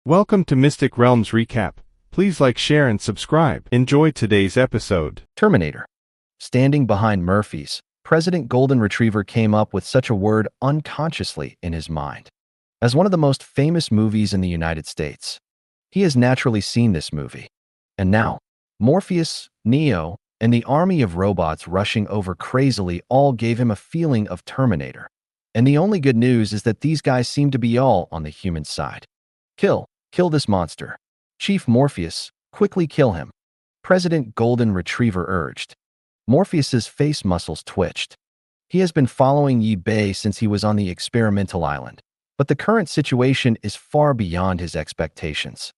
Welcome to Mystic Realms Recap. Please like, share, and subscribe. Enjoy today's episode. Terminator. Standing behind Murphy's, President Golden Retriever came up with such a word unconsciously in his mind. As one of the most famous movies in the United States, he has naturally seen this movie. And now, Morpheus, Neo, and the army of robots rushing over crazily all gave him a feeling of Terminator. And the only good news is that these guys seem to be all on the human side. Kill this monster. Chief Morpheus, quickly kill him. President Golden Retriever urged. Morpheus's face muscles twitched. He has been following Yi Bei since he was on the experimental island, but the current situation is far beyond his expectations.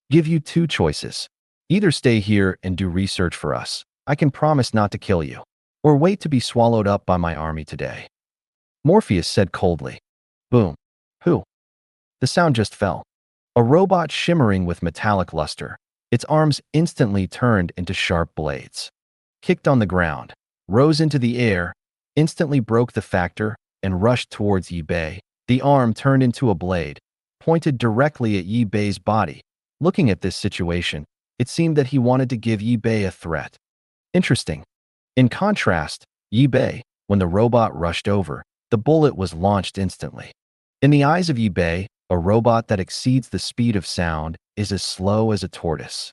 Give you two choices. Either stay here and do research for us. I can promise not to kill you. Or wait to be swallowed up by my army today. Morpheus said coldly. Boom. Who? The sound just fell. A robot shimmering with metallic luster. Its arms instantly turned into sharp blades. Kicked on the ground, rose into the air, instantly broke the factor, and rushed towards Yi Bei. The arm turned into a blade, pointed directly at Yi Bei's body. Looking at this situation, it seemed that he wanted to give Yi Bei a threat. Interesting. In contrast, Yi Bei, when the robot rushed over, the bullet was launched instantly. In the eyes of Yi Bei, a robot that exceeds the speed of sound is as slow as a tortoise.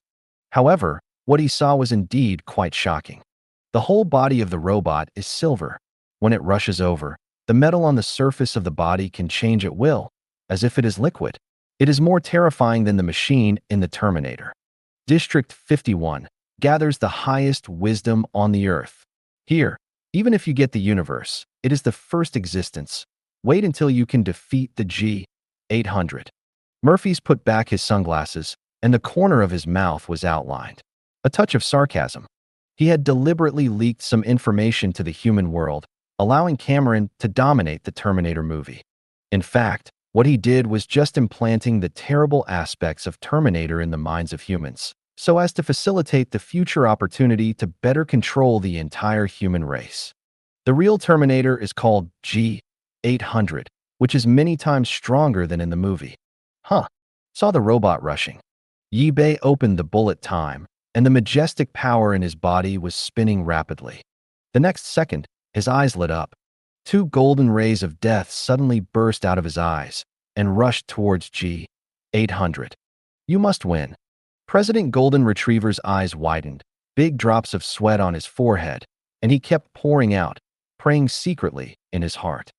However, what he saw was indeed quite shocking. The whole body of the robot is silver. When it rushes over, the metal on the surface of the body can change at will, as if it is liquid. It is more terrifying than the machine in the Terminator. District 51 gathers the highest wisdom on the earth. Here, even if you get the universe, it is the first existence. Wait until you can defeat the G800. Murphy's put back his sunglasses, and the corner of his mouth was outlined. A touch of sarcasm. He had deliberately leaked some information to the human world, allowing Cameron to dominate the Terminator movie. In fact, what he did was just implanting the terrible aspects of Terminator in the minds of humans, so as to facilitate the future opportunity to better control the entire human race. The real Terminator is called G800, which is many times stronger than in the movie. Saw the robot rushing. Yi Bei opened the bullet time, and the majestic power in his body was spinning rapidly. The next second, his eyes lit up. Two golden rays of death suddenly burst out of his eyes and rushed towards G800. You must win. President Golden Retriever's eyes widened, big drops of sweat on his forehead, and he kept pouring out, praying secretly in his heart.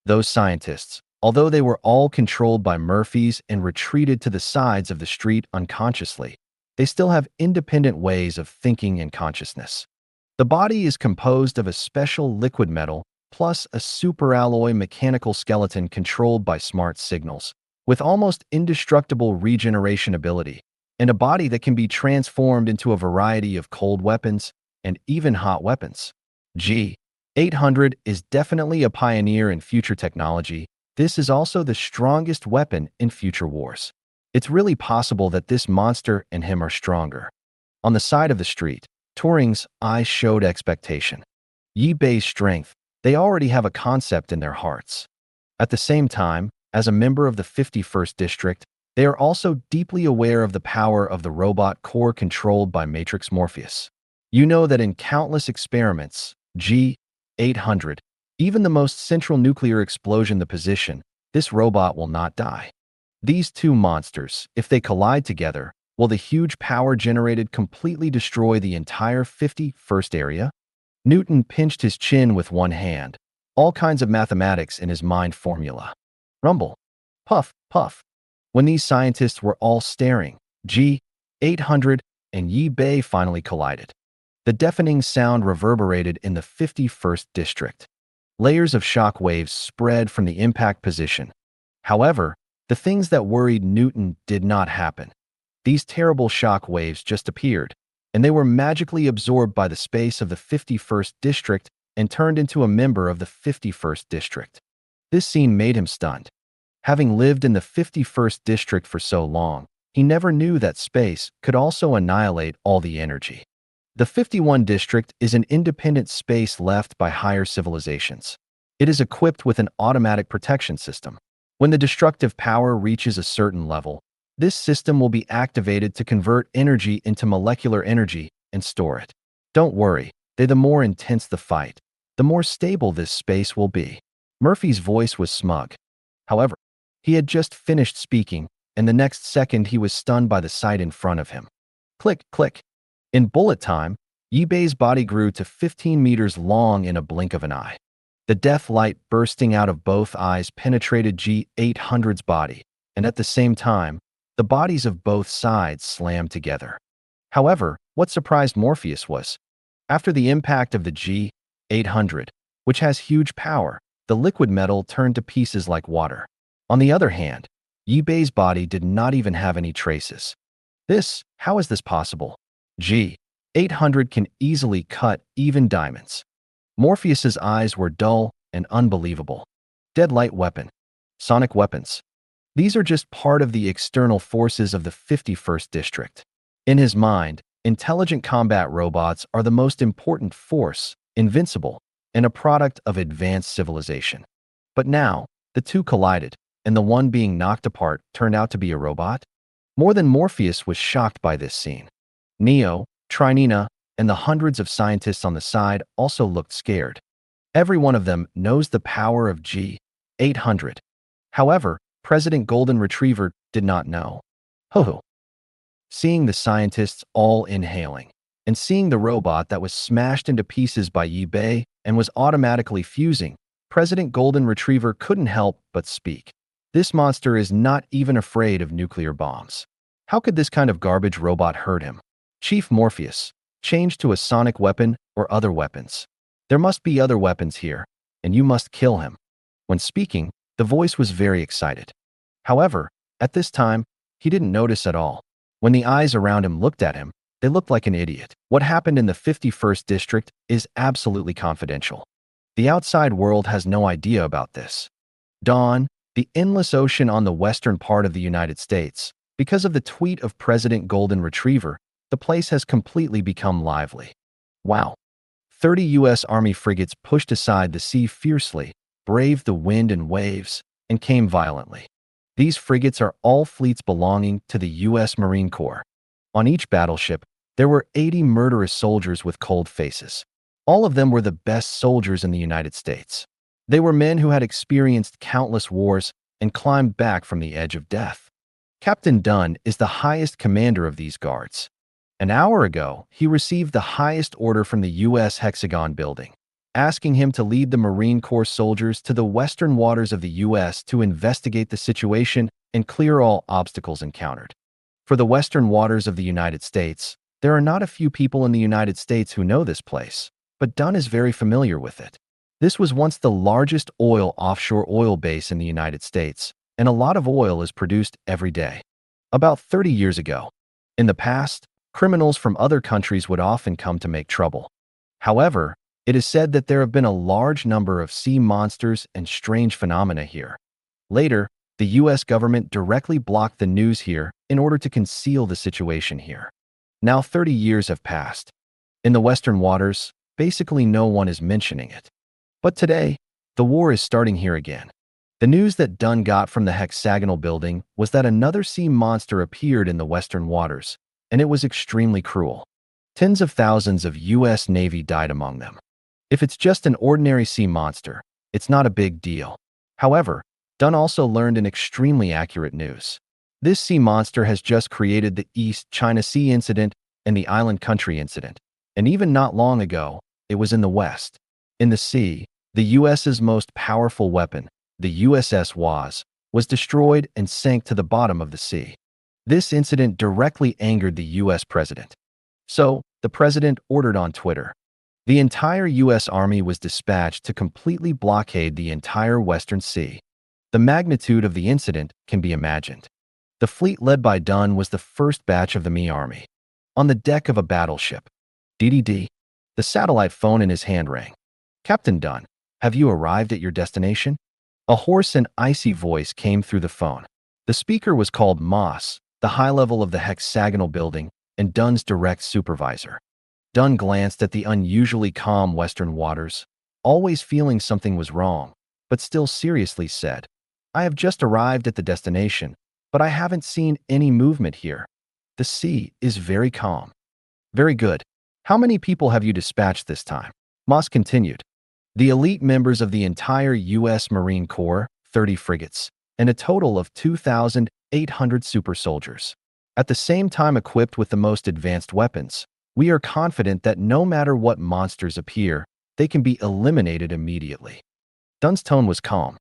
Those scientists, although they were all controlled by Murphy's and retreated to the sides of the street unconsciously, they still have independent ways of thinking and consciousness. The body is composed of a special liquid metal plus a superalloy mechanical skeleton controlled by smart signals, with almost indestructible regeneration ability, and a body that can be transformed into a variety of cold weapons and even hot weapons. G800 is definitely a pioneer in future technology. This is also the strongest weapon in future wars. It's really possible that this monster and him are stronger. On the side of the street, Turing's eyes showed expectation. Yi Bei's strength, they already have a concept in their hearts. At the same time, as a member of the 51st District, they are also deeply aware of the power of the robot core controlled by Matrix Morpheus. You know that in countless experiments, G800, even the most central nuclear explosion the position, this robot will not die. These two monsters, if they collide together, will the huge power generated completely destroy the entire 51st area? Newton pinched his chin with one hand, all kinds of mathematics in his mind formula. Rumble. Puff, puff. When these scientists were all staring, G800 and Yi Bei finally collided. The deafening sound reverberated in the 51st District. Layers of shock waves spread from the impact position. However, the things that worried Newton did not happen. These terrible shock waves just appeared, and they were magically absorbed by the space of the 51st District and turned into a member of the 51st District. This scene made him stunned. Having lived in the 51st District for so long, he never knew that space could also annihilate all the energy. The 51 District is an independent space left by higher civilizations. It is equipped with an automatic protection system. When the destructive power reaches a certain level, This system will be activated to convert energy into molecular energy and store it. Don't worry, the more intense the fight, the more stable this space will be. Murphy's voice was smug. However, he had just finished speaking, and the next second he was stunned by the sight in front of him. Click, click. In bullet time, Yibei's body grew to 15 meters long in a blink of an eye. The death light bursting out of both eyes penetrated G800's body, and at the same time, the bodies of both sides slammed together. However, what surprised Morpheus was, after the impact of the G800, which has huge power, the liquid metal turned to pieces like water. On the other hand, Yibei's body did not even have any traces. How is this possible? G800 can easily cut even diamonds. Morpheus's eyes were dull and unbelievable. Dead light weapon. Sonic weapons. These are just part of the external forces of the 51st District. In his mind, intelligent combat robots are the most important force, invincible, and a product of advanced civilization. But now, the two collided, and the one being knocked apart turned out to be a robot? More than Morpheus was shocked by this scene. Neo, Trinina, and the hundreds of scientists on the side also looked scared. Every one of them knows the power of G800. However, President Golden Retriever did not know. Ho-ho. Seeing the scientists all inhaling, and seeing the robot that was smashed into pieces by Yibei and was automatically fusing, President Golden Retriever couldn't help but speak. This monster is not even afraid of nuclear bombs. How could this kind of garbage robot hurt him? Chief Morpheus, change to a sonic weapon or other weapons. There must be other weapons here, and you must kill him. When speaking, the voice was very excited. However, at this time, he didn't notice at all. When the eyes around him looked at him, they looked like an idiot. What happened in the 51st District is absolutely confidential. The outside world has no idea about this. Dawn, the endless ocean on the western part of the United States. Because of the tweet of President Golden Retriever, the place has completely become lively. Wow. 30 U.S. Army frigates pushed aside the sea fiercely, braved the wind and waves, and came violently. These frigates are all fleets belonging to the U.S. Marine Corps. On each battleship, there were 80 murderous soldiers with cold faces. All of them were the best soldiers in the United States. They were men who had experienced countless wars and climbed back from the edge of death. Captain Dunn is the highest commander of these guards. An hour ago, he received the highest order from the U.S. Hexagon building, asking him to lead the Marine Corps soldiers to the western waters of the U.S. to investigate the situation and clear all obstacles encountered. For the western waters of the United States, there are not a few people in the United States who know this place, but Dunn is very familiar with it. This was once the largest offshore oil base in the United States, and a lot of oil is produced every day. About 30 years ago. In the past, criminals from other countries would often come to make trouble. However, it is said that there have been a large number of sea monsters and strange phenomena here. Later, the U.S. government directly blocked the news here in order to conceal the situation here. Now 30 years have passed. In the Western waters, basically no one is mentioning it. But today, the war is starting here again. The news that Dunn got from the hexagonal building was that another sea monster appeared in the Western waters, and it was extremely cruel. Tens of thousands of U.S. Navy died among them. If it's just an ordinary sea monster, it's not a big deal. However, Dunn also learned an extremely accurate news. This sea monster has just created the East China Sea incident and the Island Country incident, and even not long ago, it was in the West. In the sea, the U.S.'s most powerful weapon, the USS was destroyed and sank to the bottom of the sea. This incident directly angered the U.S. president. So, the president ordered on Twitter. The entire U.S. Army was dispatched to completely blockade the entire Western Sea. The magnitude of the incident can be imagined. The fleet led by Dunn was the first batch of the Me Army. On the deck of a battleship. DDD. The satellite phone in his hand rang. Captain Dunn, have you arrived at your destination? A hoarse and icy voice came through the phone. The speaker was called Moss, the high level of the hexagonal building, and Dunn's direct supervisor. Dunn glanced at the unusually calm western waters, always feeling something was wrong, but still seriously said, I have just arrived at the destination. but I haven't seen any movement here. The sea is very calm. Very good. How many people have you dispatched this time? Moss continued. The elite members of the entire U.S. Marine Corps, 30 frigates, and a total of 2,800 super soldiers. At the same time equipped with the most advanced weapons, we are confident that no matter what monsters appear, they can be eliminated immediately. Dunn's tone was calm,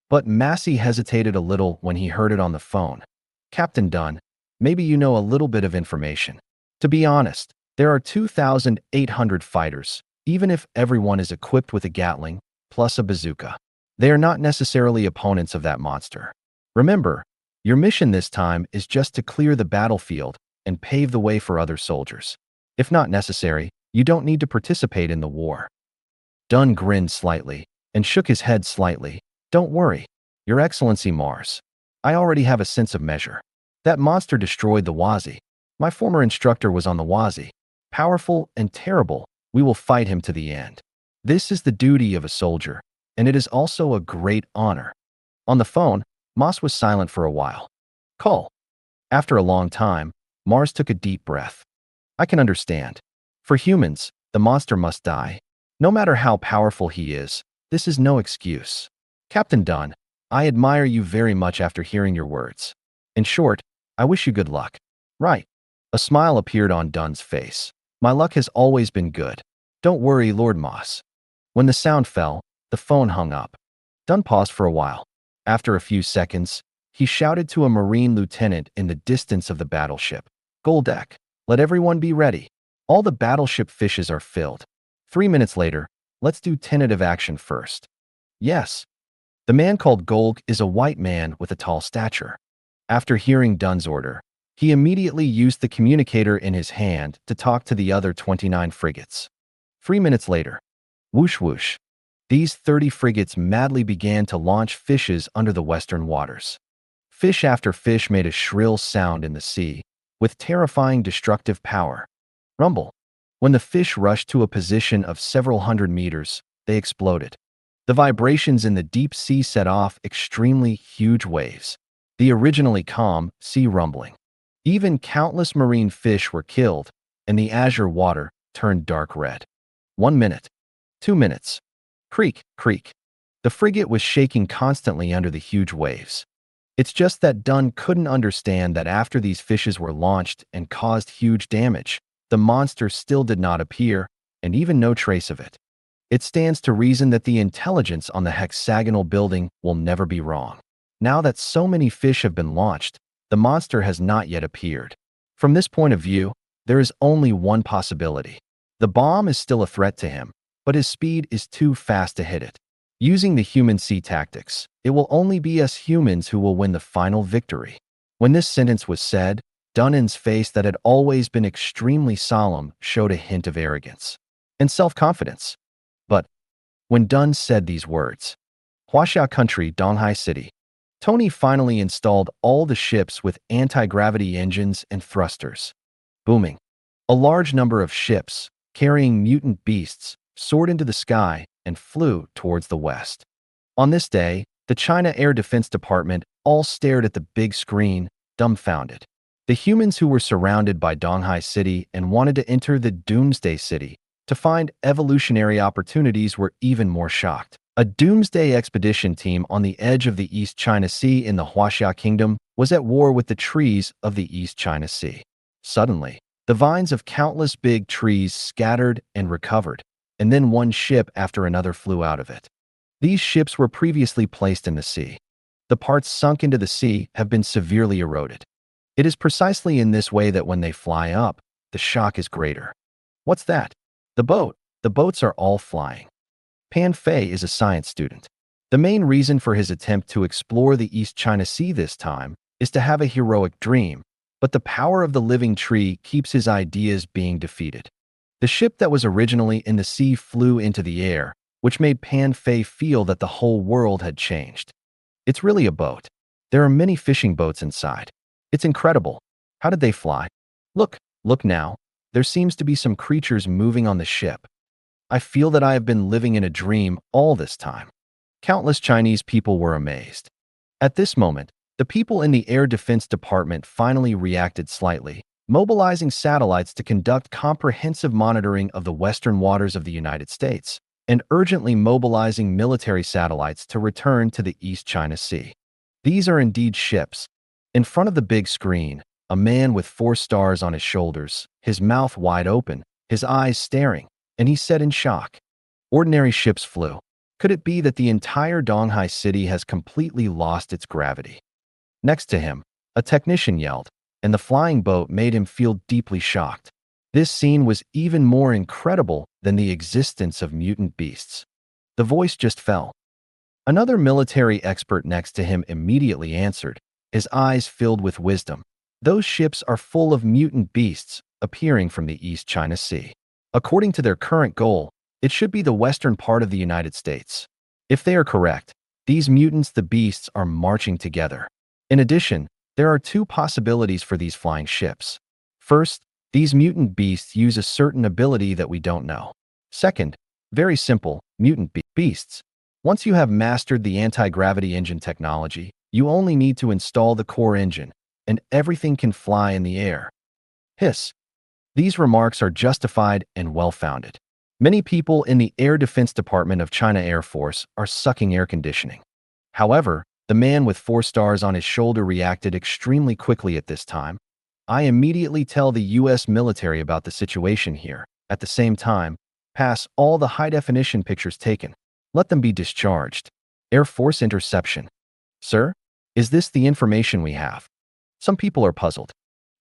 but Massey hesitated a little when he heard it on the phone. Captain Dunn, maybe you know a little bit of information. To be honest, there are 2,800 fighters, even if everyone is equipped with a Gatling, plus a bazooka. They are not necessarily opponents of that monster. Remember, your mission this time is just to clear the battlefield and pave the way for other soldiers. If not necessary, you don't need to participate in the war. Dunn grinned slightly and shook his head slightly. Don't worry, Your Excellency Mars. I already have a sense of measure. That monster destroyed the Wazi. My former instructor was on the Wazi. Powerful and terrible, we will fight him to the end. This is the duty of a soldier, and it is also a great honor. On the phone, Moss was silent for a while. Call. After a long time, Mars took a deep breath. I can understand. For humans, the monster must die. No matter how powerful he is, this is no excuse. Captain Dunn, I admire you very much after hearing your words. In short, I wish you good luck. Right. A smile appeared on Dunn's face. My luck has always been good. Don't worry, Lord Moss. When the sound fell, the phone hung up. Dunn paused for a while. After a few seconds, he shouted to a Marine lieutenant in the distance of the battleship. Goldeck, let everyone be ready. All the battleship fishes are filled. 3 minutes later, let's do tentative action first. Yes. The man called Golg is a white man with a tall stature. After hearing Dunn's order, he immediately used the communicator in his hand to talk to the other 29 frigates. 3 minutes later, whoosh whoosh, these 30 frigates madly began to launch fishes under the western waters. Fish after fish made a shrill sound in the sea, with terrifying destructive power. Rumble. When the fish rushed to a position of several hundred meters, they exploded. The vibrations in the deep sea set off extremely huge waves. The originally calm sea rumbling. Even countless marine fish were killed, and the azure water turned dark red. 1 minute. 2 minutes. Creak, creak. The frigate was shaking constantly under the huge waves. It's just that Dunn couldn't understand that after these fishes were launched and caused huge damage, the monster still did not appear, and even no trace of it. It stands to reason that the intelligence on the hexagonal building will never be wrong. Now that so many fish have been launched, the monster has not yet appeared. From this point of view, there is only one possibility. The bomb is still a threat to him, but his speed is too fast to hit it. Using the human sea tactics, it will only be us humans who will win the final victory. When this sentence was said, Dunn's face that had always been extremely solemn showed a hint of arrogance and self-confidence. But when Dunn said these words, Huaxia Country, Donghai City, Tony finally installed all the ships with anti-gravity engines and thrusters. Booming. A large number of ships, carrying mutant beasts, soared into the sky and flew towards the west. On this day, the China Air Defense Department all stared at the big screen, dumbfounded. The humans who were surrounded by Donghai City and wanted to enter the Doomsday City to find evolutionary opportunities were even more shocked. A Doomsday expedition team on the edge of the East China Sea in the Huaxia Kingdom was at war with the trees of the East China Sea. Suddenly, the vines of countless big trees scattered and recovered, and then one ship after another flew out of it. These ships were previously placed in the sea. The parts sunk into the sea have been severely eroded. It is precisely in this way that when they fly up, the shock is greater. What's that? The boat. The boats are all flying. Pan Fei is a science student. The main reason for his attempt to explore the East China Sea this time is to have a heroic dream, but the power of the living tree keeps his ideas being defeated. The ship that was originally in the sea flew into the air, which made Pan Fei feel that the whole world had changed. It's really a boat. There are many fishing boats inside. It's incredible. How did they fly? Look now. There seems to be some creatures moving on the ship. I feel that I have been living in a dream all this time. Countless Chinese people were amazed. At this moment, The people in the Air Defense Department finally reacted slightly, mobilizing satellites to conduct comprehensive monitoring of the western waters of the United States, and urgently mobilizing military satellites to return to the East China Sea. These are indeed ships. In front of the big screen, a man with 4 stars on his shoulders, his mouth wide open, his eyes staring, and he said in shock, "Ordinary ships flew. Could it be that the entire Donghai city has completely lost its gravity?" Next to him, a technician yelled, and the flying boat made him feel deeply shocked. This scene was even more incredible than the existence of mutant beasts. The voice just fell. Another military expert next to him immediately answered, his eyes filled with wisdom. "Those ships are full of mutant beasts appearing from the East China Sea. According to their current goal, it should be the western part of the United States. If they are correct, these mutants, the beasts, are marching together. In addition, there are 2 possibilities for these flying ships. First, these mutant beasts use a certain ability that we don't know. Second, very simple, mutant beasts. Once you have mastered the anti-gravity engine technology, you only need to install the core engine, and everything can fly in the air." Hiss. These remarks are justified and well-founded. Many people in the Air Defense Department of China Air Force are sucking air conditioning. However, the man with 4 stars on his shoulder reacted extremely quickly at this time. "I immediately tell the U.S. military about the situation here. At the same time, pass all the high-definition pictures taken. Let them be discharged. Air Force interception." "Sir, is this the information we have?" Some people are puzzled.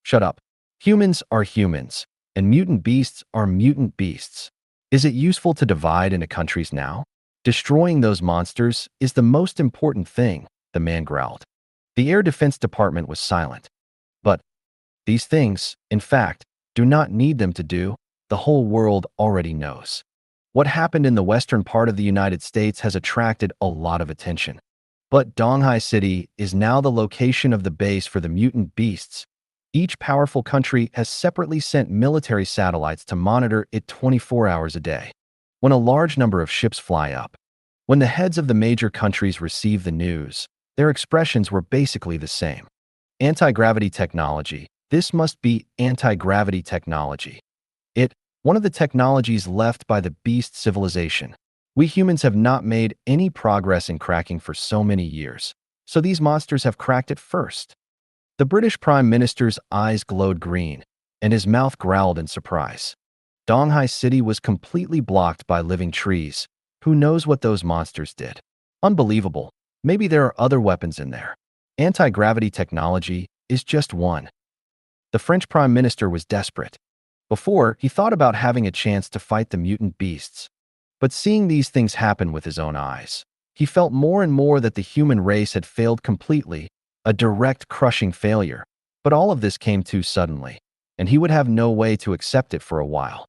Shut up. Humans are humans, and mutant beasts are mutant beasts. Is it useful to divide into countries now? Destroying those monsters is the most important thing, the man growled. The Air Defense Department was silent. But these things, in fact, do not need them to do. The whole world already knows. What happened in the western part of the United States has attracted a lot of attention. But Donghai City is now the location of the base for the mutant beasts. Each powerful country has separately sent military satellites to monitor it 24 hours a day. When a large number of ships fly up, when the heads of the major countries receive the news, their expressions were basically the same. Anti-gravity technology. This must be anti-gravity technology. One of the technologies left by the beast civilization. We humans have not made any progress in cracking for so many years, so these monsters have cracked it first. The British Prime Minister's eyes glowed green, and his mouth growled in surprise. Donghai City was completely blocked by living trees. Who knows what those monsters did? Unbelievable. Maybe there are other weapons in there. Anti-gravity technology is just one. The French Prime Minister was desperate. Before, he thought about having a chance to fight the mutant beasts. But seeing these things happen with his own eyes, he felt more and more that the human race had failed completely, a direct, crushing failure. But all of this came too suddenly, and he would have no way to accept it for a while.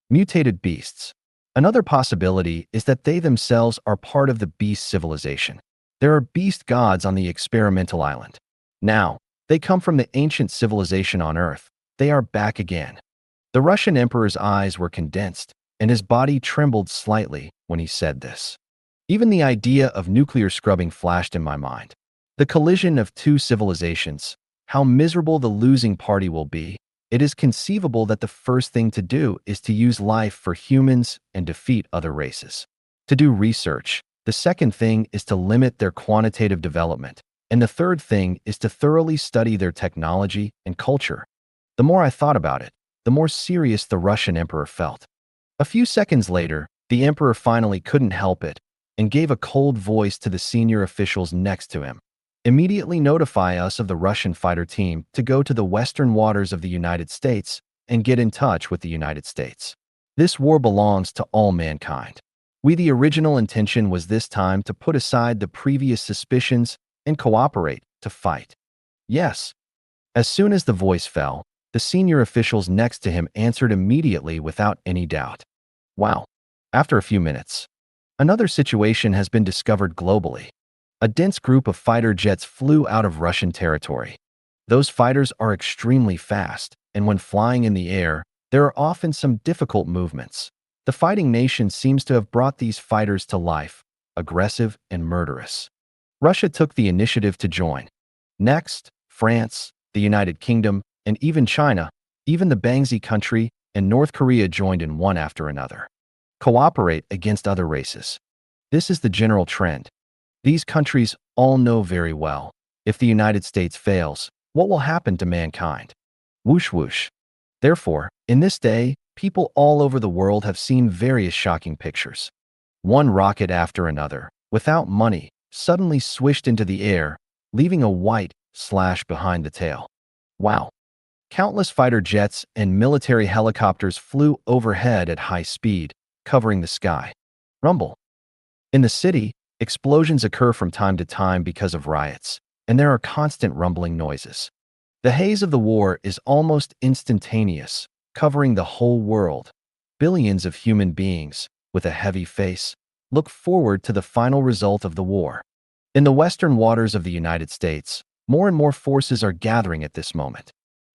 Mutated beasts. Another possibility is that they themselves are part of the beast civilization. There are beast gods on the experimental island. Now, they come from the ancient civilization on Earth. They are back again. The Russian emperor's eyes were condensed, and his body trembled slightly when he said this. Even the idea of nuclear scrubbing flashed in my mind. The collision of 2 civilizations, how miserable the losing party will be. It is conceivable that the first thing to do is to use life for humans and defeat other races. To do research. The second thing is to limit their quantitative development. And the third thing is to thoroughly study their technology and culture. The more I thought about it, the more serious the Russian emperor felt. A few seconds later, the emperor finally couldn't help it and gave a cold voice to the senior officials next to him. "Immediately notify us of the Russian fighter team to go to the western waters of the United States and get in touch with the United States. This war belongs to all mankind. The original intention was this time to put aside the previous suspicions and cooperate to fight." Yes. As soon as the voice fell, the senior officials next to him answered immediately without any doubt. Wow. After a few minutes, another situation has been discovered globally. A dense group of fighter jets flew out of Russian territory. Those fighters are extremely fast, and when flying in the air, there are often some difficult movements. The fighting nation seems to have brought these fighters to life, aggressive and murderous. Russia took the initiative to join. Next, France, the United Kingdom, and even China, even the Bangsi country and North Korea joined in one after another. Cooperate against other races. This is the general trend. These countries all know very well, if the United States fails, what will happen to mankind? Whoosh whoosh. Therefore, in this day, people all over the world have seen various shocking pictures. One rocket after another, without money, suddenly swished into the air, leaving a white slash behind the tail. Wow. Countless fighter jets and military helicopters flew overhead at high speed, covering the sky. Rumble. In the city, explosions occur from time to time because of riots, and there are constant rumbling noises. The haze of the war is almost instantaneous, covering the whole world. Billions of human beings, with a heavy face, look forward to the final result of the war. In the western waters of the United States, more and more forces are gathering at this moment.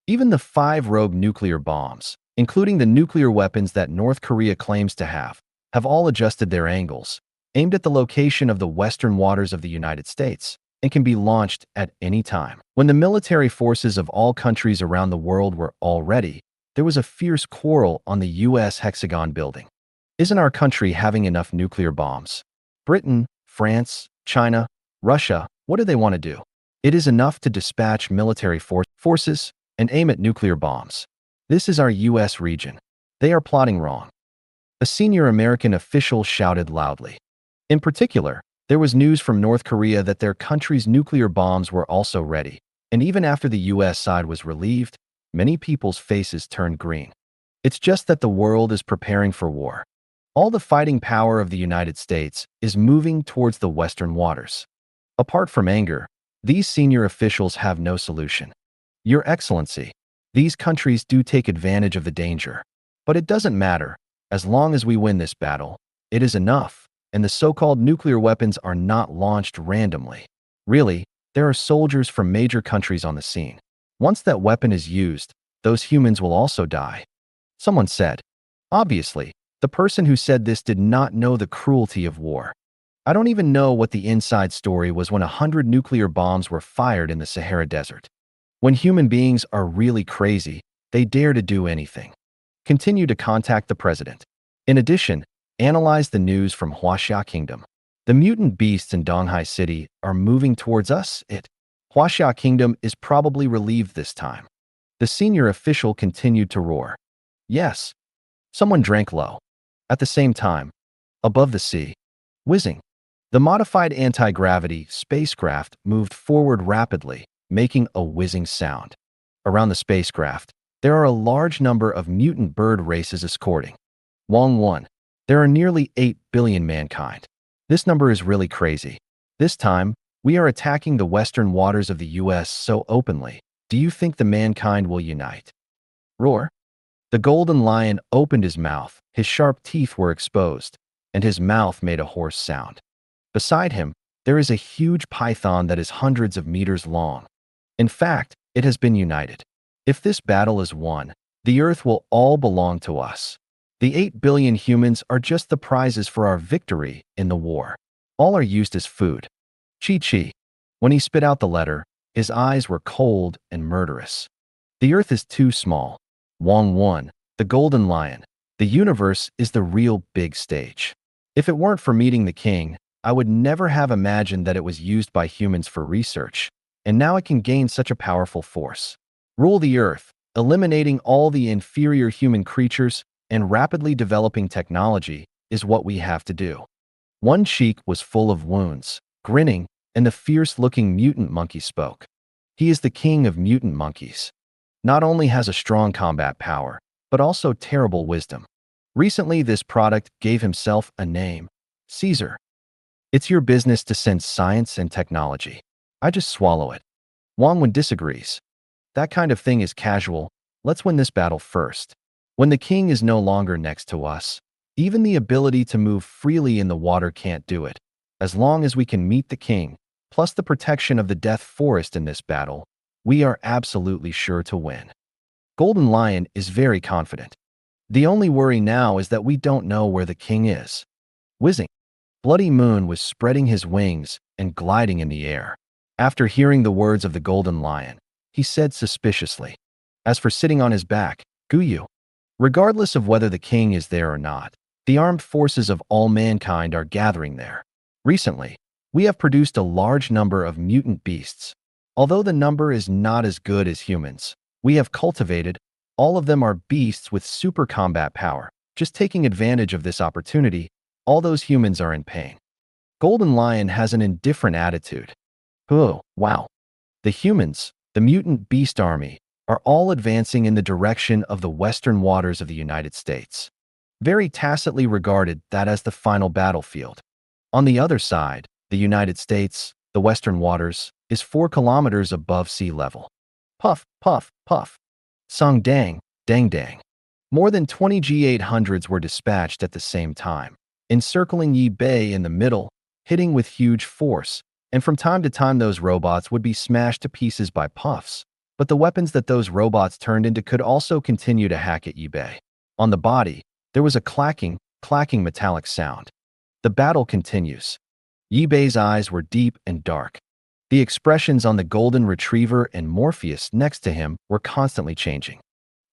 Even the 5 rogue nuclear bombs, including the nuclear weapons that North Korea claims to have all adjusted their angles, aimed at the location of the western waters of the United States, and can be launched at any time. When the military forces of all countries around the world were all ready, there was a fierce quarrel on the U.S. Hexagon building. Isn't our country having enough nuclear bombs? Britain, France, China, Russia, what do they want to do? It is enough to dispatch military forces and aim at nuclear bombs. This is our U.S. region. They are plotting wrong. A senior American official shouted loudly. In particular, there was news from North Korea that their country's nuclear bombs were also ready, and even after the U.S. side was relieved, many people's faces turned green. It's just that the world is preparing for war. All the fighting power of the United States is moving towards the western waters. Apart from anger, these senior officials have no solution. Your Excellency, these countries do take advantage of the danger. But it doesn't matter. As long as we win this battle, it is enough, and the so-called nuclear weapons are not launched randomly. Really, there are soldiers from major countries on the scene. Once that weapon is used, those humans will also die. Someone said. Obviously, the person who said this did not know the cruelty of war. I don't even know what the inside story was when 100 nuclear bombs were fired in the Sahara Desert. When human beings are really crazy, they dare to do anything. Continue to contact the president. In addition, analyze the news from Huaxia Kingdom. The mutant beasts in Donghai City are moving towards us. Huaxia Kingdom is probably relieved this time. The senior official continued to roar. Yes. Someone drank low. At the same time, above the sea, whizzing, the modified anti-gravity spacecraft moved forward rapidly, making a whizzing sound. Around the spacecraft, there are a large number of mutant bird races escorting. Wong 1. There are nearly 8 billion mankind. This number is really crazy. This time, we are attacking the western waters of the U.S. so openly. Do you think the mankind will unite? Roar. The golden lion opened his mouth, his sharp teeth were exposed, and his mouth made a hoarse sound. Beside him, there is a huge python that is hundreds of meters long. In fact, it has been united. If this battle is won, the earth will all belong to us. The 8 billion humans are just the prizes for our victory in the war. All are used as food. Chi. When he spit out the letter, his eyes were cold and murderous. The earth is too small. Wong 1, the golden lion. The universe is the real big stage. If it weren't for meeting the king, I would never have imagined that it was used by humans for research, and now it can gain such a powerful force. Rule the earth, eliminating all the inferior human creatures and rapidly developing technology is what we have to do. One cheek was full of wounds, grinning, and the fierce-looking mutant monkey spoke. He is the king of mutant monkeys. Not only has a strong combat power, but also terrible wisdom. Recently, this product gave himself a name, Caesar. It's your business to sense science and technology. I just swallow it. Wangwen disagrees. That kind of thing is casual. Let's win this battle first. When the king is no longer next to us, even the ability to move freely in the water can't do it. As long as we can meet the king, plus the protection of the death forest in this battle, we are absolutely sure to win. Golden Lion is very confident. The only worry now is that we don't know where the king is. Whizzing. Bloody Moon was spreading his wings and gliding in the air. After hearing the words of the golden lion, he said suspiciously, "As for sitting on his back, Guyu, regardless of whether the king is there or not, the armed forces of all mankind are gathering there. Recently, we have produced a large number of mutant beasts. Although the number is not as good as humans, we have cultivated, all of them are beasts with super combat power. Just taking advantage of this opportunity, all those humans are in pain." Golden Lion has an indifferent attitude. Oh, wow. The humans, the mutant beast army, are all advancing in the direction of the western waters of the United States. Very tacitly regarded that as the final battlefield. On the other side, the United States, the western waters, is 4 kilometers above sea level. Puff, puff, puff. Song dang, dang dang. More than 20 G800s were dispatched at the same time, encircling Yi Bei in the middle, hitting with huge force, and from time to time those robots would be smashed to pieces by puffs. But the weapons that those robots turned into could also continue to hack at Yi Bei. On the body, there was a clacking metallic sound. The battle continues. Yi Bei's eyes were deep and dark. The expressions on the golden retriever and Morpheus next to him were constantly changing.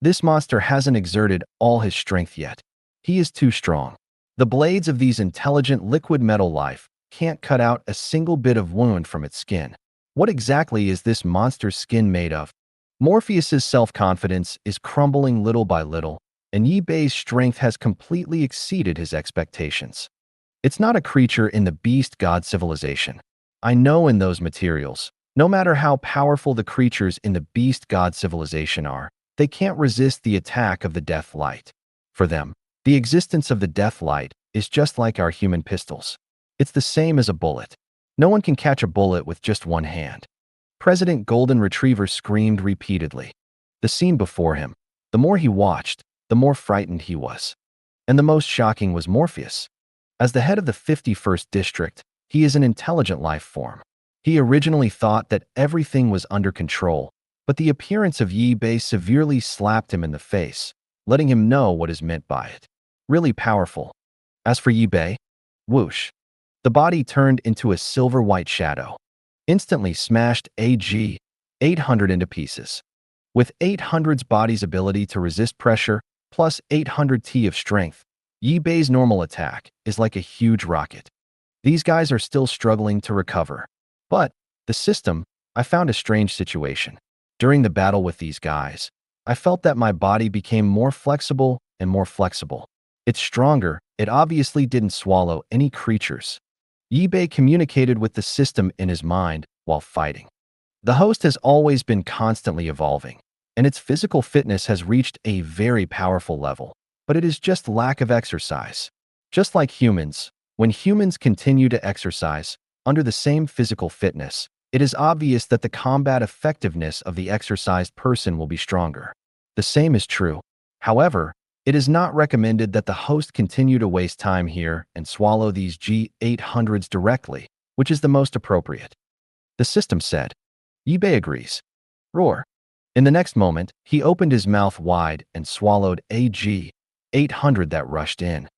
This monster hasn't exerted all his strength yet. He is too strong. The blades of these intelligent liquid metal life can't cut out a single bit of wound from its skin. What exactly is this monster's skin made of? Morpheus's self-confidence is crumbling little by little, and Yi Bei's strength has completely exceeded his expectations. It's not a creature in the beast god civilization. I know in those materials, no matter how powerful the creatures in the beast god civilization are, they can't resist the attack of the death light. For them, the existence of the death light is just like our human pistols. It's the same as a bullet. No one can catch a bullet with just one hand. President Golden Retriever screamed repeatedly. The scene before him, the more he watched, the more frightened he was. And the most shocking was Morpheus. As the head of the 51st District, he is an intelligent life form. He originally thought that everything was under control, but the appearance of Yi Bei severely slapped him in the face, letting him know what is meant by it. Really powerful. As for Yi Bei, whoosh. The body turned into a silver-white shadow, instantly smashed AG 800 into pieces. With 800's body's ability to resist pressure, plus 800 T of strength, Yi Bei's normal attack is like a huge rocket. These guys are still struggling to recover. But the system, I found a strange situation. During the battle with these guys, I felt that my body became more flexible and more flexible. It's stronger, it obviously didn't swallow any creatures. Yi Bei communicated with the system in his mind while fighting. The host has always been constantly evolving, and its physical fitness has reached a very powerful level, but it is just lack of exercise. Just like humans, when humans continue to exercise under the same physical fitness, it is obvious that the combat effectiveness of the exercised person will be stronger. The same is true. However, it is not recommended that the host continue to waste time here and swallow these G800s directly, which is the most appropriate. The system said. Yi Bei agrees. Roar. In the next moment, he opened his mouth wide and swallowed a G800 that rushed in.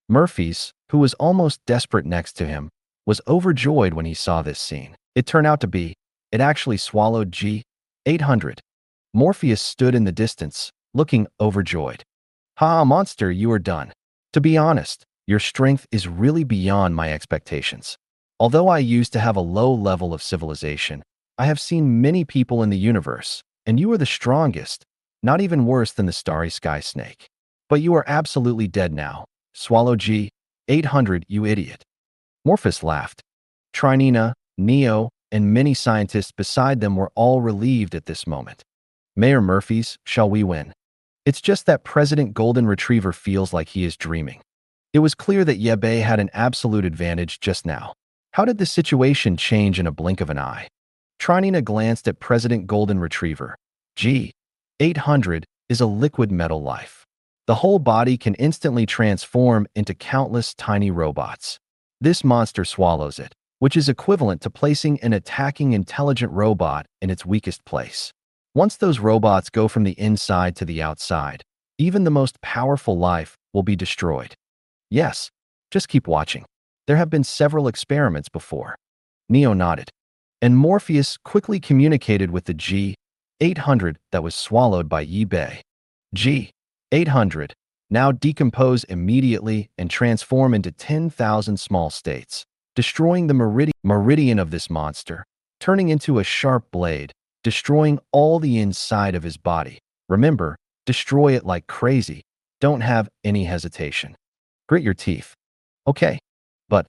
Murphy's, who was almost desperate next to him, was overjoyed when he saw this scene. It turned out to be, it actually swallowed G800. Morpheus stood in the distance, looking overjoyed. Ha, monster, you are done. To be honest, your strength is really beyond my expectations. Although I used to have a low level of civilization, I have seen many people in the universe, and you are the strongest, not even worse than the starry sky snake. But you are absolutely dead now. Swallow G800, you idiot. Morpheus laughed. Trinina, Neo, and many scientists beside them were all relieved at this moment. Mayor Murphy's, shall we win? It's just that President Golden Retriever feels like he is dreaming. It was clear that Yi Bei had an absolute advantage just now. How did the situation change in a blink of an eye? Trinina glanced at President Golden Retriever. G800 is a liquid metal life. The whole body can instantly transform into countless tiny robots. This monster swallows it, which is equivalent to placing an attacking intelligent robot in its weakest place. Once those robots go from the inside to the outside, even the most powerful life will be destroyed. Yes, just keep watching. There have been several experiments before. Neo nodded. and Morpheus quickly communicated with the G-800 that was swallowed by Yi-Bei. G-800 now decompose immediately and transform into 10,000 small states, destroying the meridian of this monster, turning into a sharp blade, destroying all the inside of his body. Remember, destroy it like crazy. Don't have any hesitation. Grit your teeth. Okay. But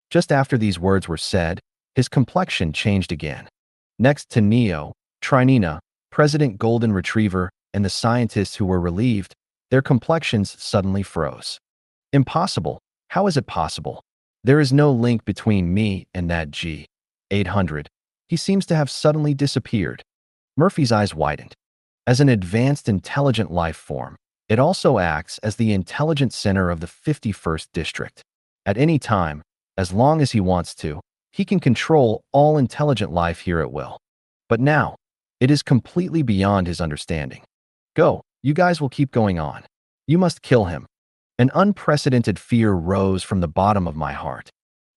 just after these words were said, his complexion changed again. Next to Neo, Trinina, President Golden Retriever, and the scientists who were relieved, their complexions suddenly froze. Impossible. How is it possible? There is no link between me and that G-800. He seems to have suddenly disappeared. Murphy's eyes widened. As an advanced intelligent life form, it also acts as the intelligent center of the 51st District. At any time, as long as he wants to, he can control all intelligent life here at will. But now, it is completely beyond his understanding. Go, you guys will keep going on. You must kill him. An unprecedented fear rose from the bottom of my heart.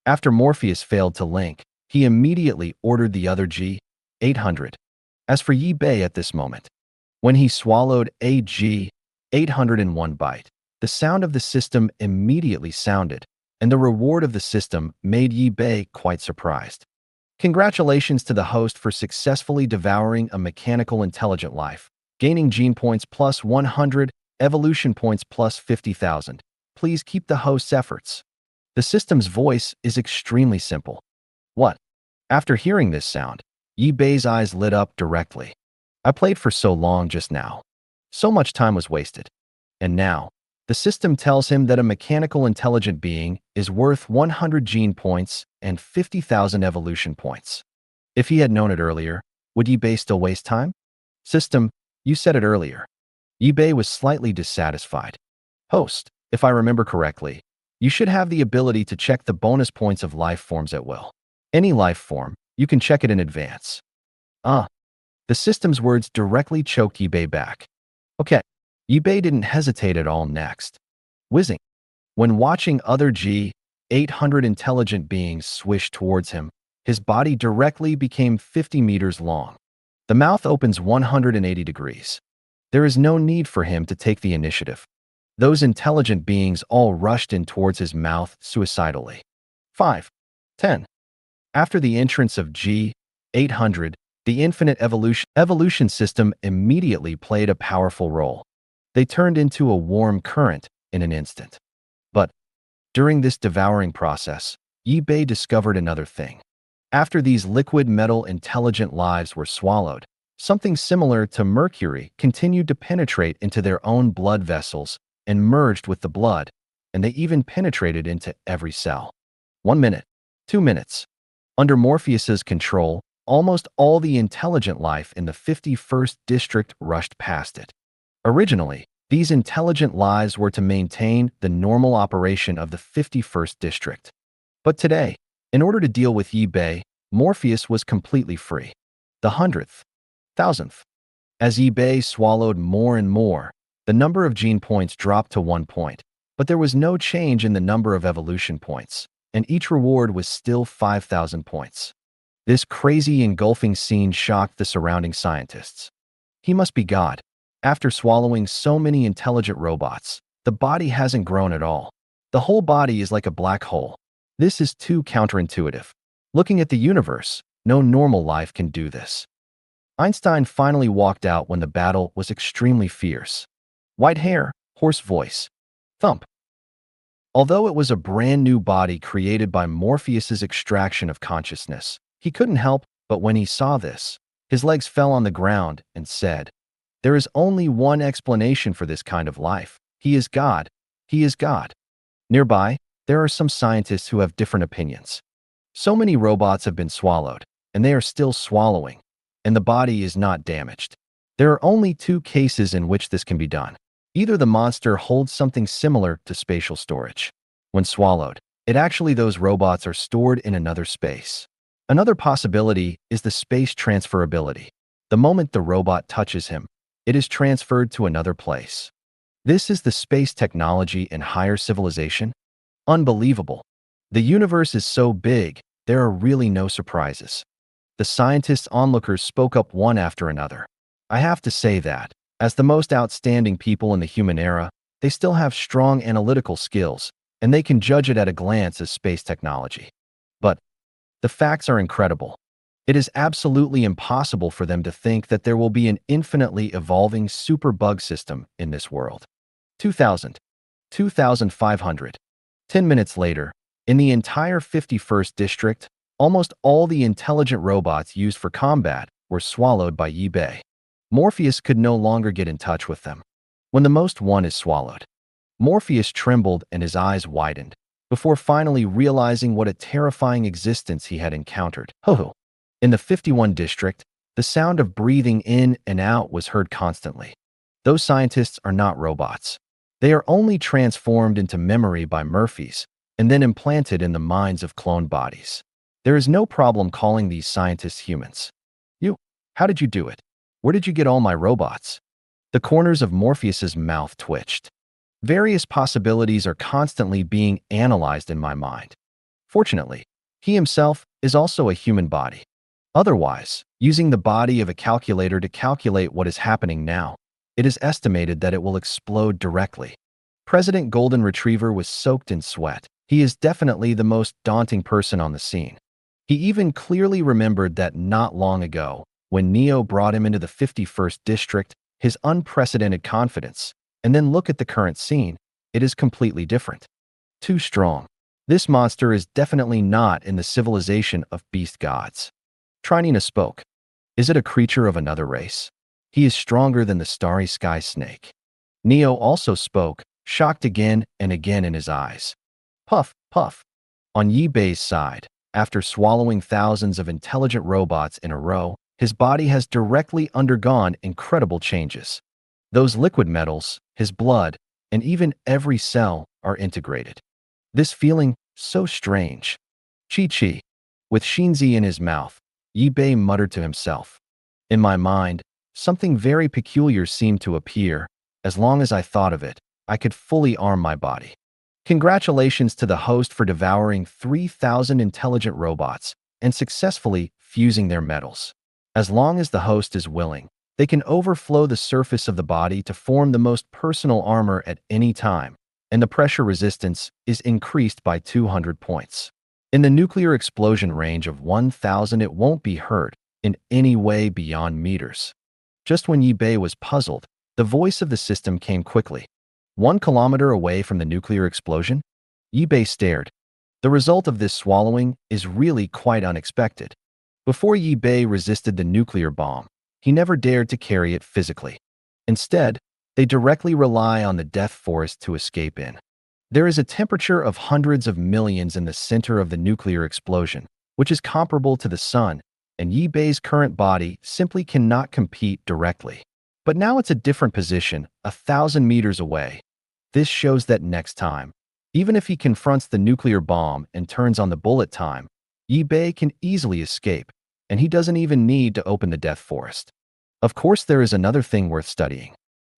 After Morpheus failed to link, he immediately ordered the other G-800. As for Yi-Bei at this moment, when he swallowed a G-800 in one bite, the sound of the system immediately sounded, and the reward of the system made Yi-Bei quite surprised. Congratulations to the host for successfully devouring a mechanical intelligent life, gaining gene points plus 100, evolution points plus 50,000. Please keep the host's efforts. The system's voice is extremely simple. What? After hearing this sound, Yi-Bei's eyes lit up directly. I played for so long just now. So much time was wasted. And now, the system tells him that a mechanical intelligent being is worth 100 gene points and 50,000 evolution points. If he had known it earlier, would Yi-Bei still waste time? System, you said it earlier. Yi-Bei was slightly dissatisfied. Host, if I remember correctly, you should have the ability to check the bonus points of life forms at will. Any life form, you can check it in advance. The system's words directly choked Yi-Bei back. Okay. Yi-Bei didn't hesitate at all next. Whizzing. When watching other G-800 intelligent beings swish towards him, his body directly became 50 meters long. The mouth opens 180 degrees. There is no need for him to take the initiative. Those intelligent beings all rushed in towards his mouth suicidally. 5. 10. After the entrance of G-800, the infinite evolution system immediately played a powerful role. They turned into a warm current in an instant. But during this devouring process, Yi-Bei discovered another thing. After these liquid metal intelligent lives were swallowed, something similar to mercury continued to penetrate into their own blood vessels and merged with the blood, and they even penetrated into every cell. 1 minute, 2 minutes. Under Morpheus's control, almost all the intelligent life in the 51st District rushed past it. Originally, these intelligent lives were to maintain the normal operation of the 51st District. But today, in order to deal with Yi-Bei, Morpheus was completely free. The 100th, 1000th. As Yi-Bei swallowed more and more, the number of gene points dropped to 1 point, but there was no change in the number of evolution points, and each reward was still 5,000 points. This crazy engulfing scene shocked the surrounding scientists. He must be God. After swallowing so many intelligent robots, the body hasn't grown at all. The whole body is like a black hole. This is too counterintuitive. Looking at the universe, no normal life can do this. Einstein finally walked out when the battle was extremely fierce. White hair, hoarse voice. Thump. Although it was a brand new body created by Morpheus's extraction of consciousness, he couldn't help but when he saw this, his legs fell on the ground and said, "There is only one explanation for this kind of life. He is God. He is God." Nearby, there are some scientists who have different opinions. So many robots have been swallowed, and they are still swallowing, and the body is not damaged. There are only 2 cases in which this can be done. Either the monster holds something similar to spatial storage. When swallowed, those robots are stored in another space. Another possibility is the space transferability. The moment the robot touches him, it is transferred to another place. This is the space technology in higher civilization. Unbelievable. The universe is so big, there are really no surprises. The scientists' onlookers spoke up one after another. I have to say that, as the most outstanding people in the human era, they still have strong analytical skills, and they can judge it at a glance as space technology. But the facts are incredible. It is absolutely impossible for them to think that there will be an infinitely evolving super bug system in this world. 2000. 2500. 10 minutes later, in the entire 51st district, almost all the intelligent robots used for combat were swallowed by Yi-Bei. Morpheus could no longer get in touch with them. When the most one is swallowed, Morpheus trembled and his eyes widened, before finally realizing what a terrifying existence he had encountered. Ho-ho! In the 51 district, the sound of breathing in and out was heard constantly. Those scientists are not robots. They are only transformed into memory by Murphys and then implanted in the minds of cloned bodies. There is no problem calling these scientists humans. You, how did you do it? Where did you get all my robots? The corners of Morpheus's mouth twitched. Various possibilities are constantly being analyzed in my mind. Fortunately, he himself is also a human body. Otherwise, using the body of a calculator to calculate what is happening now, it is estimated that it will explode directly. President Golden Retriever was soaked in sweat. He is definitely the most daunting person on the scene. He even clearly remembered that not long ago, when Neo brought him into the 51st district, his unprecedented confidence, and then look at the current scene, it is completely different. Too strong. This monster is definitely not in the civilization of beast gods. Trinina spoke. Is it a creature of another race? He is stronger than the starry sky snake. Neo also spoke, shocked again and again in his eyes. Puff, puff. On Yi-Bei's side, after swallowing thousands of intelligent robots in a row, his body has directly undergone incredible changes. Those liquid metals, his blood, and even every cell are integrated. This feeling, so strange. Chi-Chi. With Shinzi in his mouth, Yi-Bei muttered to himself. In my mind, something very peculiar seemed to appear. As long as I thought of it, I could fully arm my body. Congratulations to the host for devouring 3,000 intelligent robots and successfully fusing their metals. As long as the host is willing, they can overflow the surface of the body to form the most personal armor at any time, and the pressure resistance is increased by 200 points. In the nuclear explosion range of 1,000, it won't be heard in any way beyond meters. Just when Yi-Bei was puzzled, the voice of the system came quickly. 1 kilometer away from the nuclear explosion? Yi-Bei stared. The result of this swallowing is really quite unexpected. Before Yi-Bei resisted the nuclear bomb, he never dared to carry it physically. Instead, they directly rely on the death forest to escape in. There is a temperature of hundreds of millions in the center of the nuclear explosion, which is comparable to the sun, and Yi-Bei's current body simply cannot compete directly. But now it's a different position, 1,000 meters away. This shows that next time, even if he confronts the nuclear bomb and turns on the bullet time, Yi-Bei can easily escape, and he doesn't even need to open the death forest. Of course, there is another thing worth studying.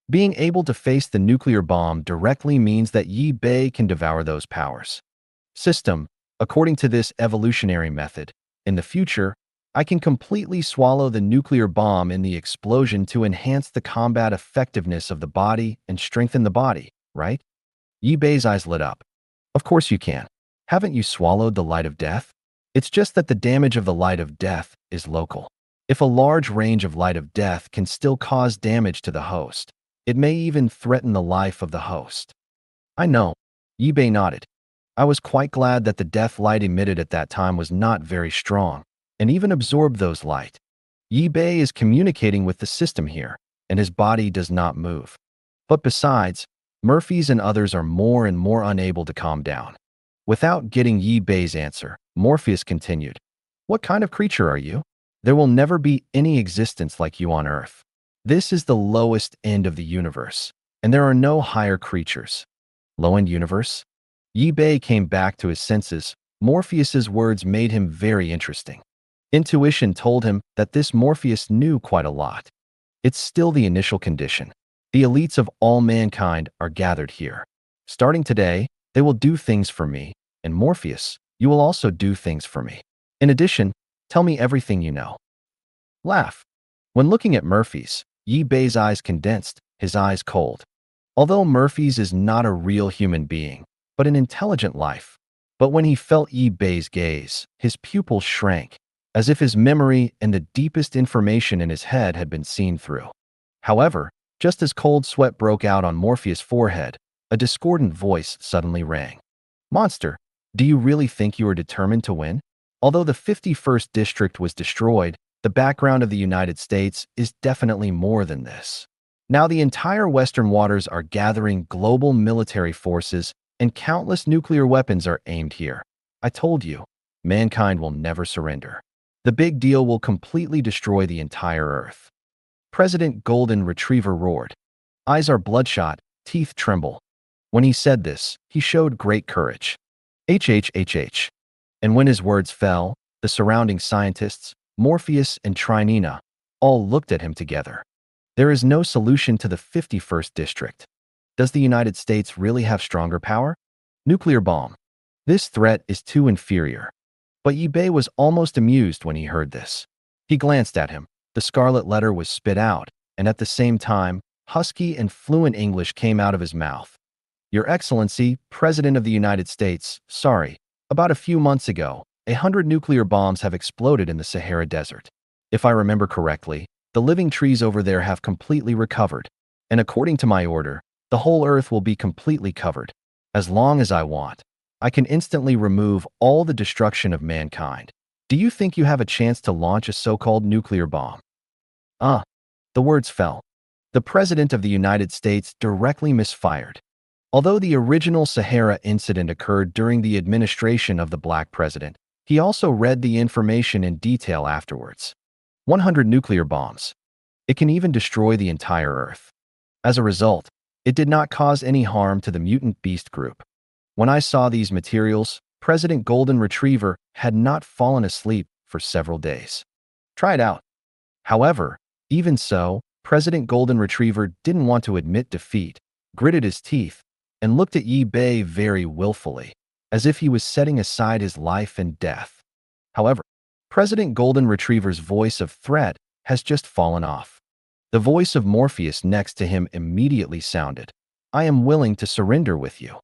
Being able to face the nuclear bomb directly means that Yi-Bei can devour those powers. System, according to this evolutionary method, in the future, I can completely swallow the nuclear bomb in the explosion to enhance the combat effectiveness of the body and strengthen the body, right? Yi-Bei's eyes lit up. Of course you can. Haven't you swallowed the light of death? It's just that the damage of the light of death is local. If a large range of light of death can still cause damage to the host, it may even threaten the life of the host. I know. Yi-Bei nodded. I was quite glad that the death light emitted at that time was not very strong, and even absorbed those light. Yi-Bei is communicating with the system here, and his body does not move. But besides, Murphys and others are more and more unable to calm down. Without getting Yi-Bei's answer, Morpheus continued. What kind of creature are you? There will never be any existence like you on Earth. This is the lowest end of the universe, and there are no higher creatures. Low-end universe? Yi-Bei came back to his senses. Morpheus's words made him very interesting. Intuition told him that this Morpheus knew quite a lot. It's still the initial condition. The elites of all mankind are gathered here. Starting today, they will do things for me, and Morpheus, you will also do things for me. In addition, Tell me everything you know. Laugh. When looking at Murphy's, Yi Bei's eyes condensed, his eyes cold. Although Murphy's is not a real human being, but an intelligent life. But when he felt Yi Bei's gaze, his pupils shrank, as if his memory and the deepest information in his head had been seen through. However, just as cold sweat broke out on Morpheus' forehead, a discordant voice suddenly rang. Monster, do you really think you are determined to win? Although the 51st District was destroyed, the background of the United States is definitely more than this. Now the entire Western waters are gathering global military forces and countless nuclear weapons are aimed here. I told you, mankind will never surrender. The big deal will completely destroy the entire Earth. President Golden Retriever roared. Eyes are bloodshot, teeth tremble. When he said this, he showed great courage. HHHH. And when his words fell, the surrounding scientists, Morpheus and Trinina, all looked at him together. There is no solution to the 51st District. Does the United States really have stronger power? Nuclear bomb. This threat is too inferior. But Yi Bei was almost amused when he heard this. He glanced at him. The scarlet letter was spit out, and at the same time, husky and fluent English came out of his mouth. Your Excellency, President of the United States, sorry. About a few months ago, 100 nuclear bombs have exploded in the Sahara Desert. If I remember correctly, the living trees over there have completely recovered, and according to my order, the whole Earth will be completely covered. As long as I want, I can instantly remove all the destruction of mankind. Do you think you have a chance to launch a so-called nuclear bomb? The words fell. The President of the United States directly misfired. Although the original Sahara incident occurred during the administration of the Black President, he also read the information in detail afterwards. 100 nuclear bombs. It can even destroy the entire Earth. As a result, it did not cause any harm to the mutant beast group. When I saw these materials, President Golden Retriever had not fallen asleep for several days. Try it out. However, even so, President Golden Retriever didn't want to admit defeat, gritted his teeth, and looked at Yi Bei very willfully, as if he was setting aside his life and death. However, President Golden Retriever's voice of threat has just fallen off. The voice of Morpheus next to him immediately sounded. I am willing to surrender with you.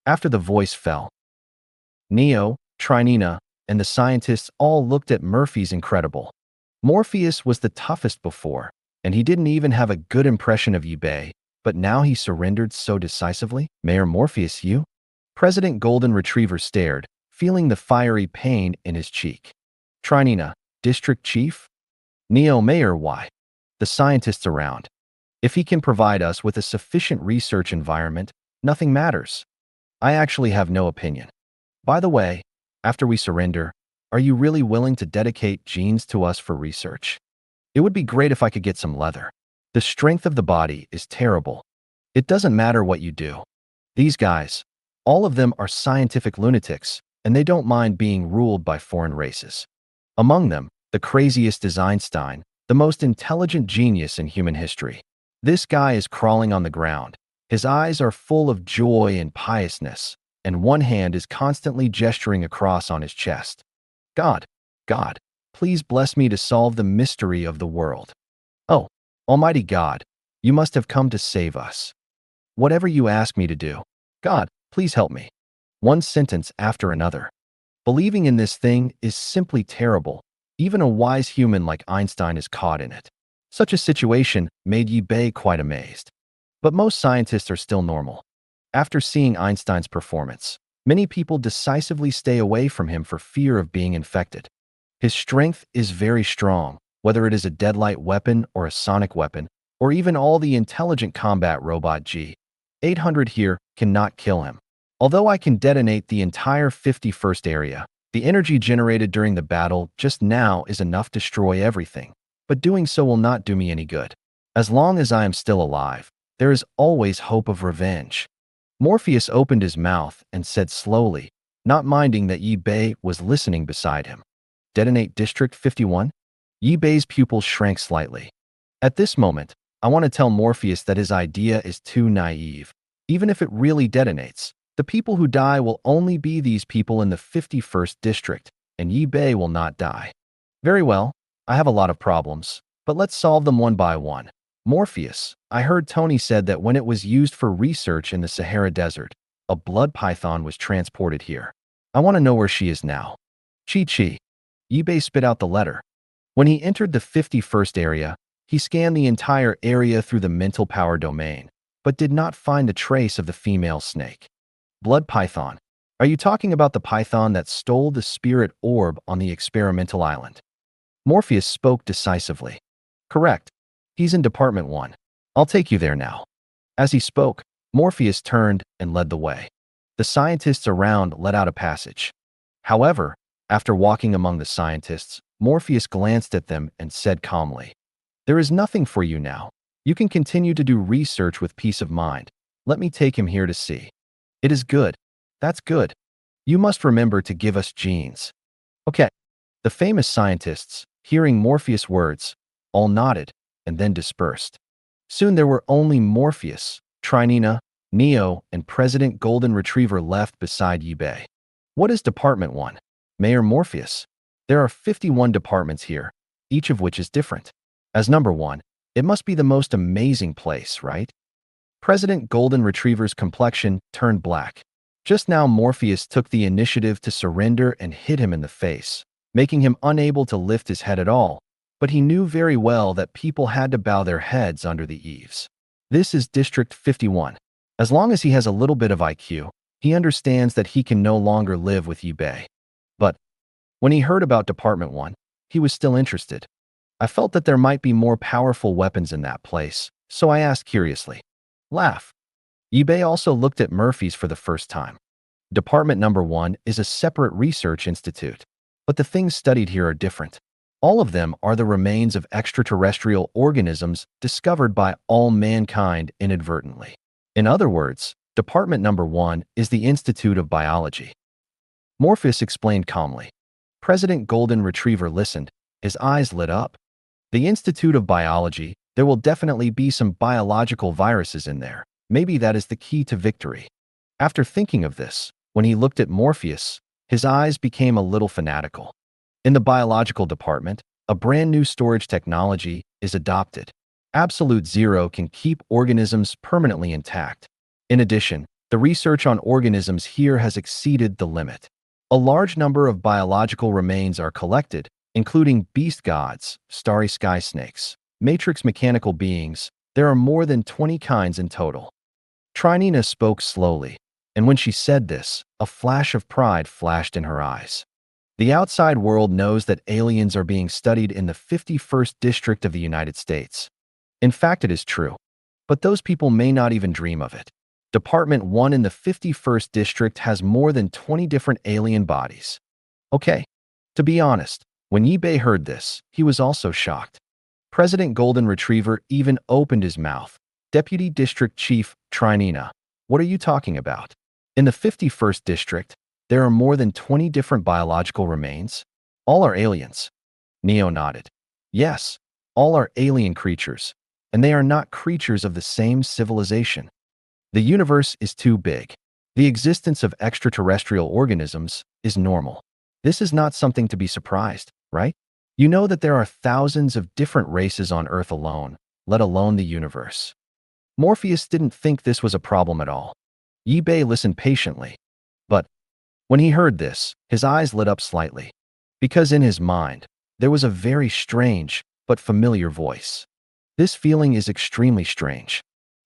After the voice fell, Neo, Trinina, and the scientists all looked at Murphy's incredible. Morpheus was the toughest before, and he didn't even have a good impression of Yi Bei, but now he surrendered so decisively. Mayor Morpheus, you? President Golden Retriever stared, feeling the fiery pain in his cheek. Trinina, District Chief? Neo, Mayor, why? The scientists around. If he can provide us with a sufficient research environment, nothing matters. I actually have no opinion. By the way, after we surrender, are you really willing to dedicate genes to us for research? It would be great if I could get some leather. The strength of the body is terrible. It doesn't matter what you do. These guys, all of them are scientific lunatics, and they don't mind being ruled by foreign races. Among them, the craziest is Einstein, the most intelligent genius in human history. This guy is crawling on the ground. His eyes are full of joy and piousness, and one hand is constantly gesturing across on his chest. God, please bless me to solve the mystery of the world. Oh, Almighty God, you must have come to save us. Whatever you ask me to do, God, please help me. One sentence after another. Believing in this thing is simply terrible. Even a wise human like Einstein is caught in it. Such a situation made Yi Bei quite amazed. But most scientists are still normal. After seeing Einstein's performance, many people decisively stay away from him for fear of being infected. His strength is very strong, whether it is a deadlight weapon or a sonic weapon, or even all the intelligent combat robot G-800 here cannot kill him. Although I can detonate the entire 51st area, the energy generated during the battle just now is enough to destroy everything, but doing so will not do me any good. As long as I am still alive, there is always hope of revenge. Morpheus opened his mouth and said slowly, not minding that Yi Bei was listening beside him. Detonate District 51? Yi Bei's pupils shrank slightly. At this moment, I want to tell Morpheus that his idea is too naive. Even if it really detonates, the people who die will only be these people in the 51st District, and Yi-Bei will not die. Very well, I have a lot of problems, but let's solve them one by one. Morpheus, I heard Tony said that when it was used for research in the Sahara Desert, a blood python was transported here. I want to know where she is now. Chi. Yi-Bei spit out the letter. When he entered the 51st area, he scanned the entire area through the mental power domain, but did not find a trace of the female snake. Blood python. Are you talking about the python that stole the spirit orb on the experimental island? Morpheus spoke decisively. Correct. He's in Department 1. I'll take you there now. As he spoke, Morpheus turned and led the way. The scientists around let out a passage. However, after walking among the scientists, Morpheus glanced at them and said calmly, "There is nothing for you now. You can continue to do research with peace of mind. Let me take him here to see." "It is good. That's good. You must remember to give us genes." "Okay." The famous scientists, hearing Morpheus' words, all nodded and then dispersed. Soon there were only Morpheus, Trinina, Neo, and President Golden Retriever left beside Yi-Bei. What is Department 1? Mayor Morpheus. There are 51 departments here, each of which is different. As number 1, it must be the most amazing place, right? President Golden Retriever's complexion turned black. Just now Morpheus took the initiative to surrender and hit him in the face, making him unable to lift his head at all, but he knew very well that people had to bow their heads under the eaves. This is District 51. As long as he has a little bit of IQ, he understands that he can no longer live with Yi-Bei. But when he heard about Department 1, he was still interested. I felt that there might be more powerful weapons in that place, so I asked curiously. Laugh. Yi-Bei also looked at Murphy's for the first time. Department number 1 is a separate research institute, but the things studied here are different. All of them are the remains of extraterrestrial organisms discovered by all mankind inadvertently. In other words, Department number 1 is the Institute of Biology. Morpheus explained calmly. President Golden Retriever listened. His eyes lit up. The Institute of Biology, there will definitely be some biological viruses in there. Maybe that is the key to victory. After thinking of this, when he looked at Morpheus, his eyes became a little fanatical. In the biological department, a brand new storage technology is adopted. Absolute Zero can keep organisms permanently intact. In addition, the research on organisms here has exceeded the limit. A large number of biological remains are collected, including beast gods, starry sky snakes, matrix mechanical beings. There are more than 20 kinds in total. Trinina spoke slowly, and when she said this, a flash of pride flashed in her eyes. The outside world knows that aliens are being studied in the 51st District of the United States. In fact, it is true. But those people may not even dream of it. Department 1 in the 51st District has more than 20 different alien bodies. Okay. To be honest, when Yi-Bei heard this, he was also shocked. President Golden Retriever even opened his mouth. Deputy District Chief Trinina, what are you talking about? In the 51st District, there are more than 20 different biological remains. All are aliens. Neo nodded. Yes, all are alien creatures, and they are not creatures of the same civilization. The universe is too big. The existence of extraterrestrial organisms is normal. This is not something to be surprised, right? You know that there are thousands of different races on Earth alone, let alone the universe. Morpheus didn't think this was a problem at all. Yi-Bei listened patiently. But when he heard this, his eyes lit up slightly. Because in his mind, there was a very strange but familiar voice. This feeling is extremely strange.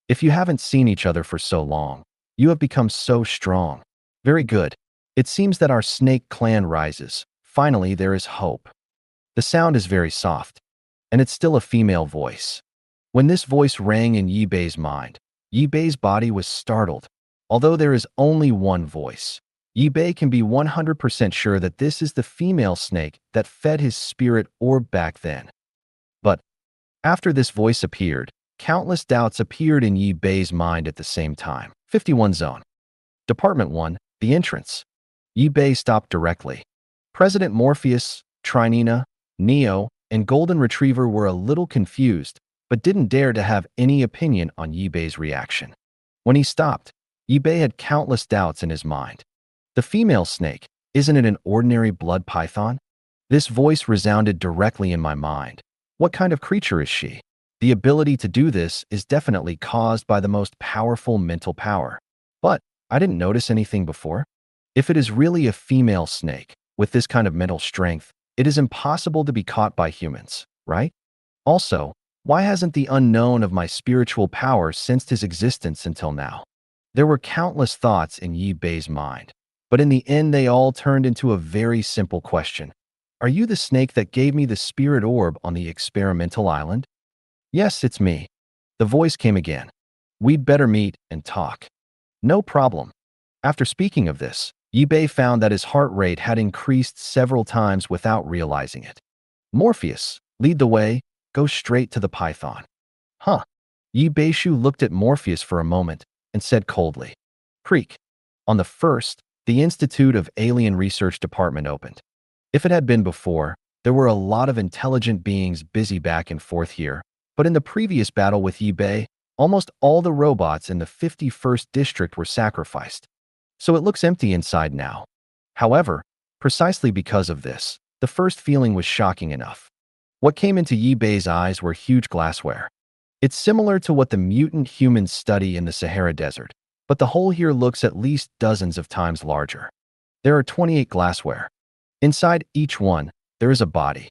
If you haven't seen each other for so long, you have become so strong. Very good. It seems that our snake clan rises. Finally, there is hope. The sound is very soft, and it's still a female voice. When this voice rang in Yi-Bei's mind, Yi-Bei's body was startled. Although there is only one voice, Yi-Bei can be 100% sure that this is the female snake that fed his spirit orb back then. But after this voice appeared, countless doubts appeared in Yi-Bei's mind at the same time. 51 Zone. Department 1, the entrance. Yi-Bei stopped directly. President Morpheus, Trinina, Neo, and Golden Retriever were a little confused, but didn't dare to have any opinion on Yi-Bei's reaction. When he stopped, Yi-Bei had countless doubts in his mind. The female snake, Isn't it an ordinary blood python? This voice resounded directly in my mind. What kind of creature is she? The ability to do this is definitely caused by the most powerful mental power. But I didn't notice anything before. If it is really a female snake with this kind of mental strength, it is impossible to be caught by humans, right? Also, why hasn't the unknown of my spiritual power sensed his existence until now? There were countless thoughts in Yi Bei's mind, but in the end they all turned into a very simple question. Are you the snake that gave me the spirit orb on the experimental island? Yes, it's me. The voice came again. We'd better meet and talk. No problem. After speaking of this, Yi Bei found that his heart rate had increased several times without realizing it. Morpheus, lead the way, go straight to the python. Huh. Yi Beishu looked at Morpheus for a moment and said coldly, Creak. On the first, the Institute of Alien Research Department opened. If it had been before, there were a lot of intelligent beings busy back and forth here, but in the previous battle with Yi Bei, almost all the robots in the 51st district were sacrificed. So it looks empty inside now. However, precisely because of this, the first feeling was shocking enough. What came into Yi Bei's eyes were huge glassware. It's similar to what the mutant humans study in the Sahara Desert, but the hole here looks at least dozens of times larger. There are 28 glassware. Inside each one, there is a body.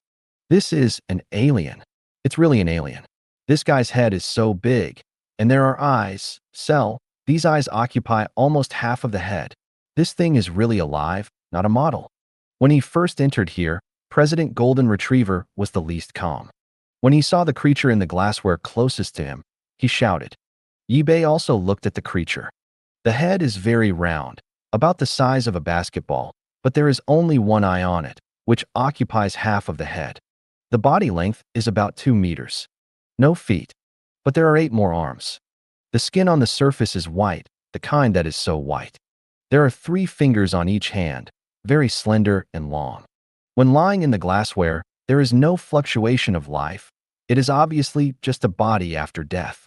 This is an alien. It's really an alien. This guy's head is so big, and there are eyes. These eyes occupy almost half of the head. This thing is really alive, not a model. When he first entered here, President Golden Retriever was the least calm. When he saw the creature in the glassware closest to him, he shouted. Yi Bei also looked at the creature. The head is very round, about the size of a basketball, but there is only one eye on it, which occupies half of the head. The body length is about 2 meters. No feet, but there are 8 more arms. The skin on the surface is white, the kind that is so white. There are 3 fingers on each hand, very slender and long. When lying in the glassware, there is no fluctuation of life. It is obviously just a body after death.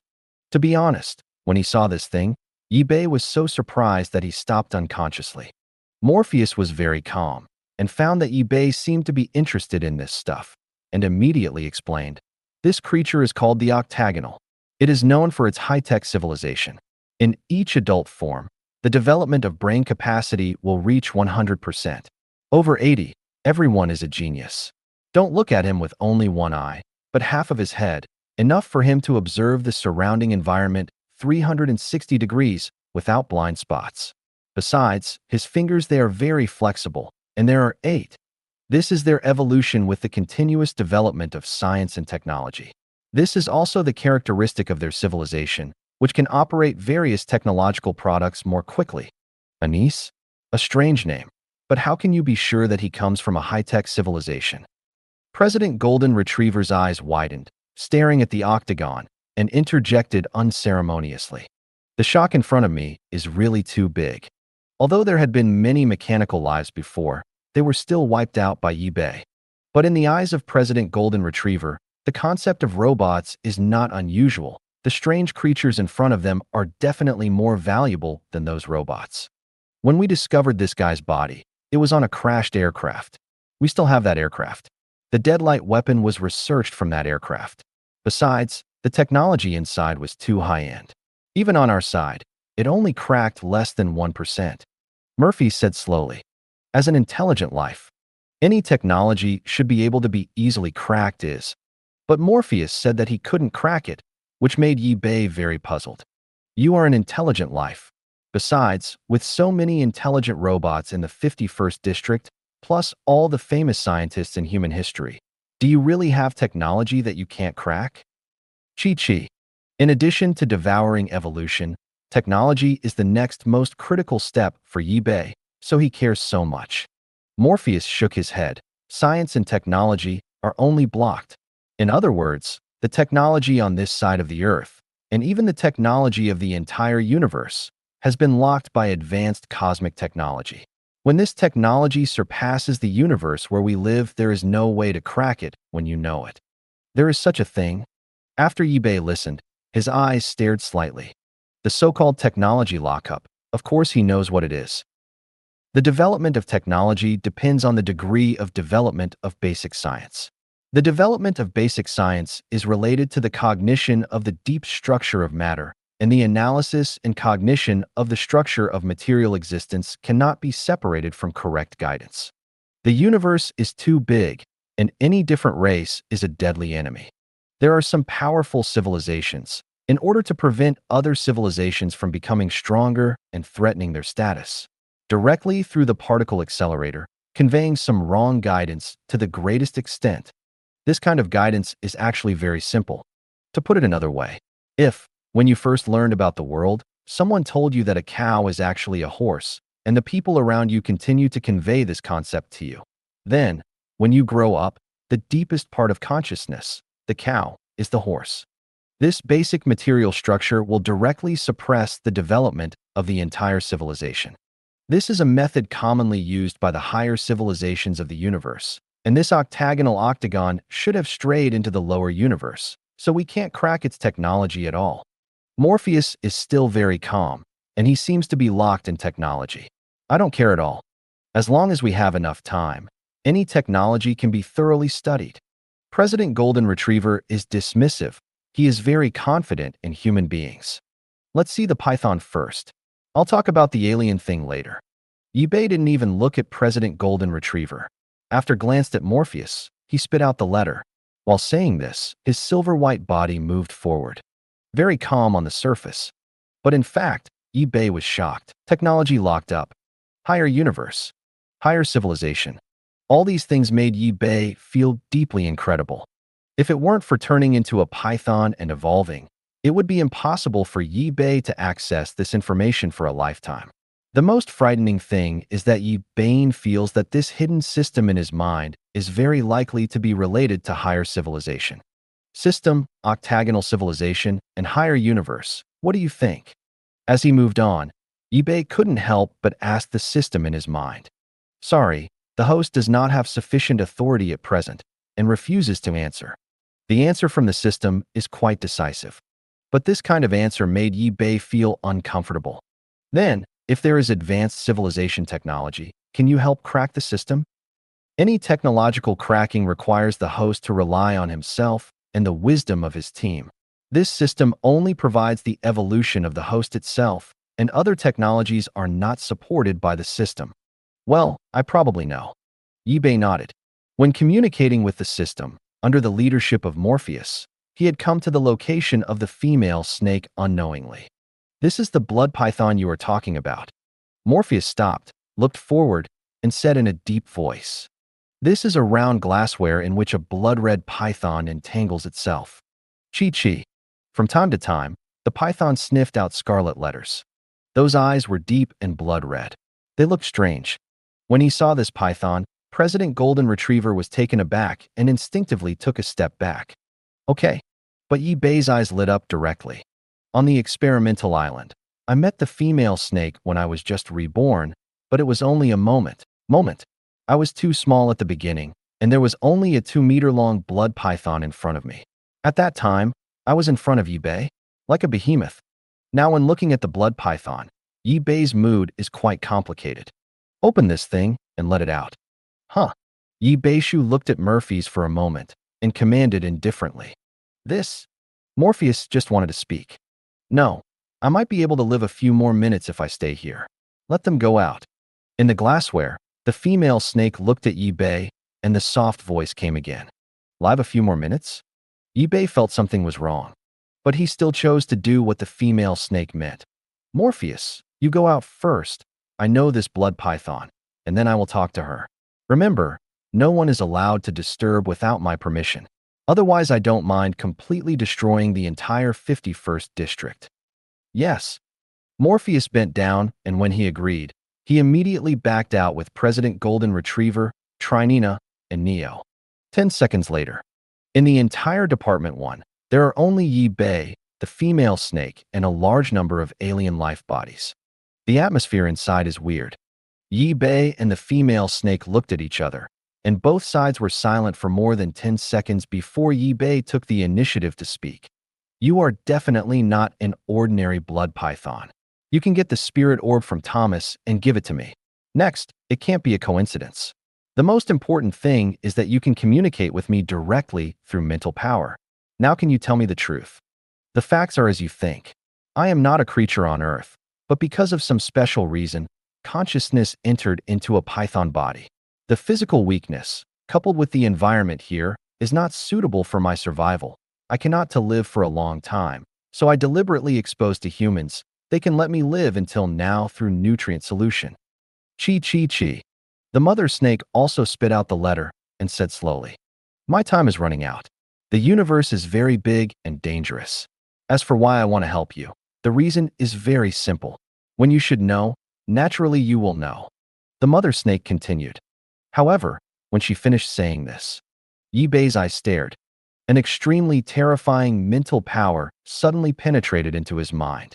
To be honest, when he saw this thing, Yi Bei was so surprised that he stopped unconsciously. Morpheus was very calm and found that Yi Bei seemed to be interested in this stuff, and immediately explained, this creature is called the octagonal. It is known for its high-tech civilization. In each adult form, the development of brain capacity will reach 100%. Over 80, everyone is a genius. Don't look at him with only one eye, but half of his head, enough for him to observe the surrounding environment 360 degrees without blind spots. Besides, his fingers, they are very flexible, and there are 8. This is their evolution with the continuous development of science and technology. This is also the characteristic of their civilization, which can operate various technological products more quickly. Anis? A strange name. But how can you be sure that he comes from a high-tech civilization? President Golden Retriever's eyes widened, staring at the octagon, and interjected unceremoniously. The shock in front of me is really too big. Although there had been many mechanical lives before, they were still wiped out by Yi Bei. But in the eyes of President Golden Retriever, the concept of robots is not unusual. The strange creatures in front of them are definitely more valuable than those robots. When we discovered this guy's body, it was on a crashed aircraft. We still have that aircraft. The deadlight weapon was researched from that aircraft. Besides, the technology inside was too high-end. Even on our side, it only cracked less than 1%. Murphy said slowly, as an intelligent life, any technology should be able to be easily cracked But Morpheus said that he couldn't crack it, which made Yi Bei very puzzled. You are an intelligent life. Besides, with so many intelligent robots in the 51st district, plus all the famous scientists in human history, do you really have technology that you can't crack? Chi. In addition to devouring evolution, technology is the next most critical step for Yi Bei, so he cares so much. Morpheus shook his head. Science and technology are only blocked. In other words, the technology on this side of the Earth, and even the technology of the entire universe, has been locked by advanced cosmic technology. When this technology surpasses the universe where we live, there is no way to crack it when you know it. There is such a thing. After Yi Bei listened, his eyes stared slightly. The so-called technology lockup, of course he knows what it is. The development of technology depends on the degree of development of basic science. The development of basic science is related to the cognition of the deep structure of matter, and the analysis and cognition of the structure of material existence cannot be separated from correct guidance. The universe is too big, and any different race is a deadly enemy. There are some powerful civilizations, in order to prevent other civilizations from becoming stronger and threatening their status, directly through the particle accelerator, conveying some wrong guidance to the greatest extent. This kind of guidance is actually very simple. To put it another way, if, when you first learned about the world, someone told you that a cow is actually a horse, and the people around you continue to convey this concept to you, then, when you grow up, the deepest part of consciousness, the cow, is the horse. This basic material structure will directly suppress the development of the entire civilization. This is a method commonly used by the higher civilizations of the universe, and this octagonal octagon should have strayed into the lower universe, so we can't crack its technology at all. Morpheus is still very calm, and he seems to be locked in technology. I don't care at all. As long as we have enough time, any technology can be thoroughly studied. President Golden Retriever is dismissive. He is very confident in human beings. Let's see the python first. I'll talk about the alien thing later. Yibei didn't even look at President Golden Retriever. After glanced at Morpheus, he spit out the letter. While saying this, his silver-white body moved forward. Very calm on the surface. But in fact, Yibei was shocked. Technology locked up. Higher universe. Higher civilization. All these things made Yibei feel deeply incredible. If it weren't for turning into a python and evolving, it would be impossible for Yibei to access this information for a lifetime. The most frightening thing is that Yibei feels that this hidden system in his mind is very likely to be related to higher civilization. System, octagonal civilization, and higher universe. What do you think? As he moved on, Yibei couldn't help but ask the system in his mind. Sorry, the host does not have sufficient authority at present and refuses to answer. The answer from the system is quite decisive. But this kind of answer made Yibei feel uncomfortable. Then, if there is advanced civilization technology, can you help crack the system? Any technological cracking requires the host to rely on himself and the wisdom of his team. This system only provides the evolution of the host itself, and other technologies are not supported by the system. Well, I probably know. Yibei nodded. When communicating with the system, under the leadership of Morpheus, he had come to the location of the female snake unknowingly. This is the blood python you are talking about. Morpheus stopped, looked forward, and said in a deep voice, "This is a round glassware in which a blood-red python entangles itself." Chi. From time to time, the python sniffed out scarlet letters. Those eyes were deep and blood-red. They looked strange. When he saw this python, President Golden Retriever was taken aback and instinctively took a step back. Okay, but Yibei's eyes lit up directly. On the experimental island, I met the female snake when I was just reborn, but it was only a moment. I was too small at the beginning, and there was only a 2-meter-long blood python in front of me. At that time, I was in front of Yibei, like a behemoth. Now when looking at the blood python, Yibei's mood is quite complicated. Open this thing and let it out. Huh. Yibei looked at Morpheus for a moment and commanded indifferently. This? Morpheus just wanted to speak. No, I might be able to live a few more minutes if I stay here. Let them go out. In the glassware, the female snake looked at Yibei, and the soft voice came again. Live a few more minutes? Yibei felt something was wrong, but he still chose to do what the female snake meant. Morpheus, you go out first. I know this blood python, and then I will talk to her. Remember, no one is allowed to disturb without my permission. Otherwise, I don't mind completely destroying the entire 51st district. Yes. Morpheus bent down, and when he agreed, he immediately backed out with President Golden Retriever, Trinina, and Neo. 10 seconds later. In the entire Department 1, there are only Yibei, the female snake, and a large number of alien life bodies. The atmosphere inside is weird. Yibei and the female snake looked at each other, and both sides were silent for more than 10 seconds before Yibei took the initiative to speak. You are definitely not an ordinary blood python. You can get the spirit orb from Thomas and give it to me. Next, it can't be a coincidence. The most important thing is that you can communicate with me directly through mental power. Now can you tell me the truth? The facts are as you think. I am not a creature on Earth, but because of some special reason, consciousness entered into a python body. The physical weakness, coupled with the environment here, is not suitable for my survival. I cannot to live for a long time, so I deliberately exposed to humans. They can let me live until now through nutrient solution. Chi chi chi. The mother snake also spit out the letter and said slowly, "My time is running out. The universe is very big and dangerous. As for why I want to help you, the reason is very simple. When you should know, naturally you will know." The mother snake continued. However, when she finished saying this, Yi Bei's eyes stared. An extremely terrifying mental power suddenly penetrated into his mind.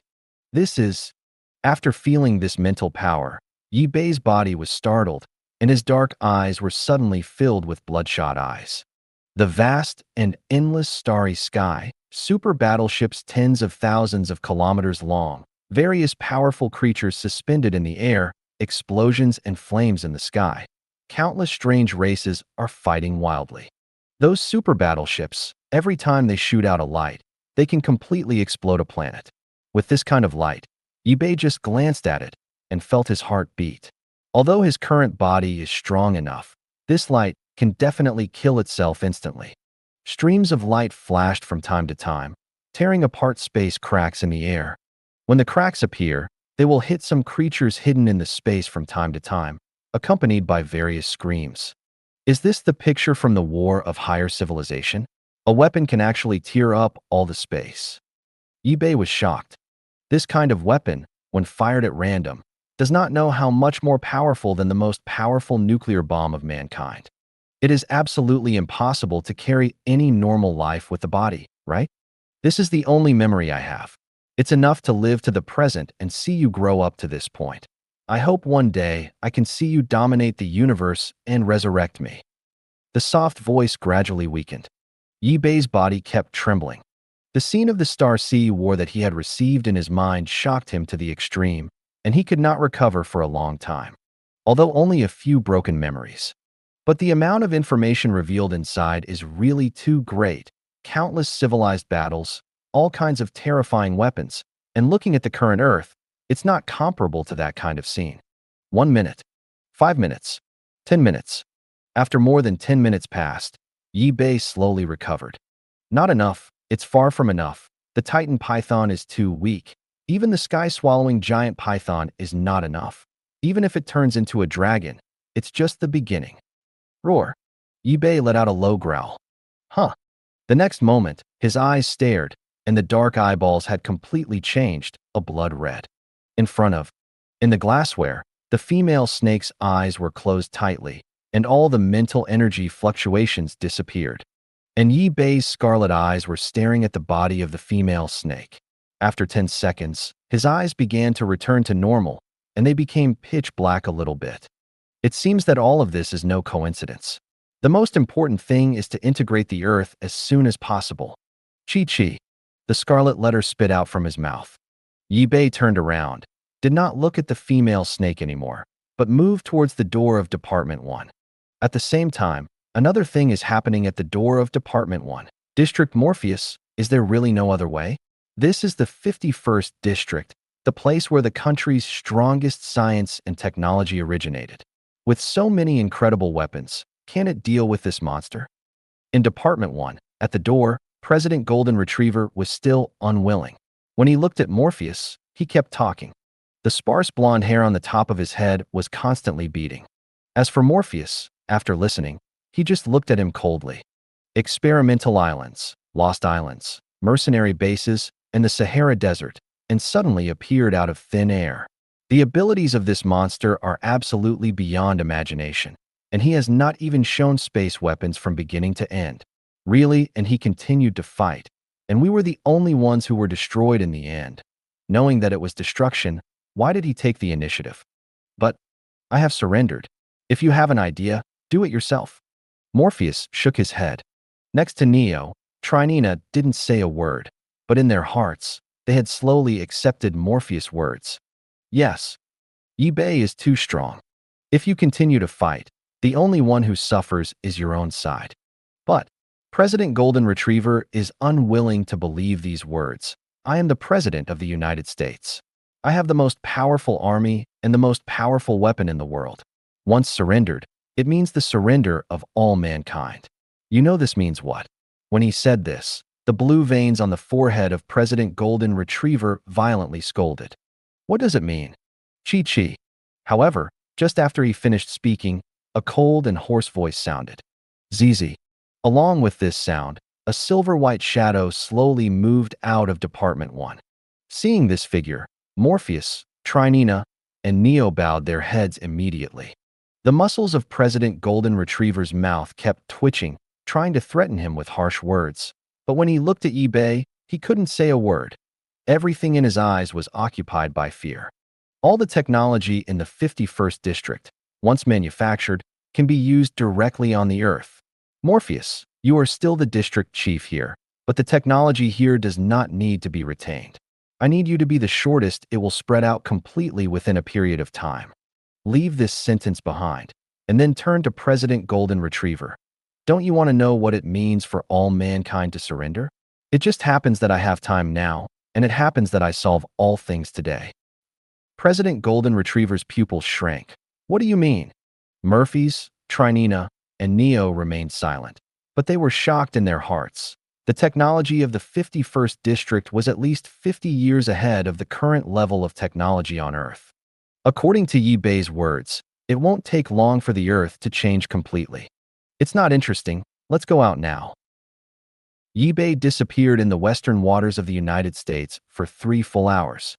After feeling this mental power, Yi Bei's body was startled, and his dark eyes were suddenly filled with bloodshot eyes. The vast and endless starry sky, super battleships tens of thousands of kilometers long, various powerful creatures suspended in the air, explosions and flames in the sky. Countless strange races are fighting wildly. Those super battleships, every time they shoot out a light, they can completely explode a planet. With this kind of light, Yi Bei just glanced at it and felt his heart beat. Although his current body is strong enough, this light can definitely kill itself instantly. Streams of light flashed from time to time, tearing apart space cracks in the air. When the cracks appear, they will hit some creatures hidden in the space from time to time, accompanied by various screams. Is this the picture from the War of Higher Civilization? A weapon can actually tear up all the space. Yi Bei was shocked. This kind of weapon, when fired at random, does not know how much more powerful than the most powerful nuclear bomb of mankind. It is absolutely impossible to carry any normal life with the body, right? This is the only memory I have. It's enough to live to the present and see you grow up to this point. I hope one day I can see you dominate the universe and resurrect me. The soft voice gradually weakened. Yi Bei's body kept trembling. The scene of the Star Sea War that he had received in his mind shocked him to the extreme, and he could not recover for a long time, although only a few broken memories. But the amount of information revealed inside is really too great. Countless civilized battles, all kinds of terrifying weapons, and looking at the current Earth, it's not comparable to that kind of scene. 1 minute, 5 minutes, 10 minutes. After more than 10 minutes passed, Yi Bei slowly recovered. Not enough, it's far from enough. The Titan Python is too weak. Even the sky-swallowing giant python is not enough. Even if it turns into a dragon, it's just the beginning. Roar. Yi Bei let out a low growl. Huh. The next moment, his eyes stared, and the dark eyeballs had completely changed, a blood red. In the glassware, the female snake's eyes were closed tightly, and all the mental energy fluctuations disappeared. And Yi Bei's scarlet eyes were staring at the body of the female snake. After 10 seconds, his eyes began to return to normal, and they became pitch black a little bit. It seems that all of this is no coincidence. The most important thing is to integrate the Earth as soon as possible. Chi chi. The scarlet letter spit out from his mouth. Yi Bei turned around, did not look at the female snake anymore, but moved towards the door of Department 1. At the same time, another thing is happening at the door of Department 1. District Morpheus, is there really no other way? This is the 51st District, the place where the country's strongest science and technology originated. With so many incredible weapons, can it deal with this monster? In Department 1, at the door, President Golden Retriever was still unwilling. When he looked at Morpheus, he kept talking. The sparse blonde hair on the top of his head was constantly beating. As for Morpheus, after listening, he just looked at him coldly. Experimental islands, lost islands, mercenary bases, and the Sahara Desert, and suddenly appeared out of thin air. The abilities of this monster are absolutely beyond imagination, and he has not even shown space weapons from beginning to end. Really, and he continued to fight, and we were the only ones who were destroyed in the end. Knowing that it was destruction, why did he take the initiative? But I have surrendered. If you have an idea, do it yourself. Morpheus shook his head. Next to Neo, Trinina didn't say a word, but in their hearts, they had slowly accepted Morpheus' words. Yes, Yi Bei is too strong. If you continue to fight, the only one who suffers is your own side. But President Golden Retriever is unwilling to believe these words. I am the President of the United States. I have the most powerful army and the most powerful weapon in the world. Once surrendered, it means the surrender of all mankind. You know this means what? When he said this, the blue veins on the forehead of President Golden Retriever violently scolded. What does it mean? Chi. However, just after he finished speaking, a cold and hoarse voice sounded. ZZ. Along with this sound, a silver-white shadow slowly moved out of Department 1. Seeing this figure, Morpheus, Trinina, and Neo bowed their heads immediately. The muscles of President Golden Retriever's mouth kept twitching, trying to threaten him with harsh words. But when he looked at eBay, he couldn't say a word. Everything in his eyes was occupied by fear. All the technology in the 51st District, once manufactured, can be used directly on the Earth. Morpheus, you are still the district chief here, but the technology here does not need to be retained. I need you to be the shortest it will spread out completely within a period of time. Leave this sentence behind, and then turn to President Golden Retriever. Don't you want to know what it means for all mankind to surrender? It just happens that I have time now, and it happens that I solve all things today. President Golden Retriever's pupils shrank. What do you mean? Murphy's, Trinina, and Neo remained silent, but they were shocked in their hearts. The technology of the 51st District was at least 50 years ahead of the current level of technology on Earth. According to Yi Bei's words, it won't take long for the Earth to change completely. It's not interesting. Let's go out now. Yi Bei disappeared in the western waters of the United States for 3 full hours.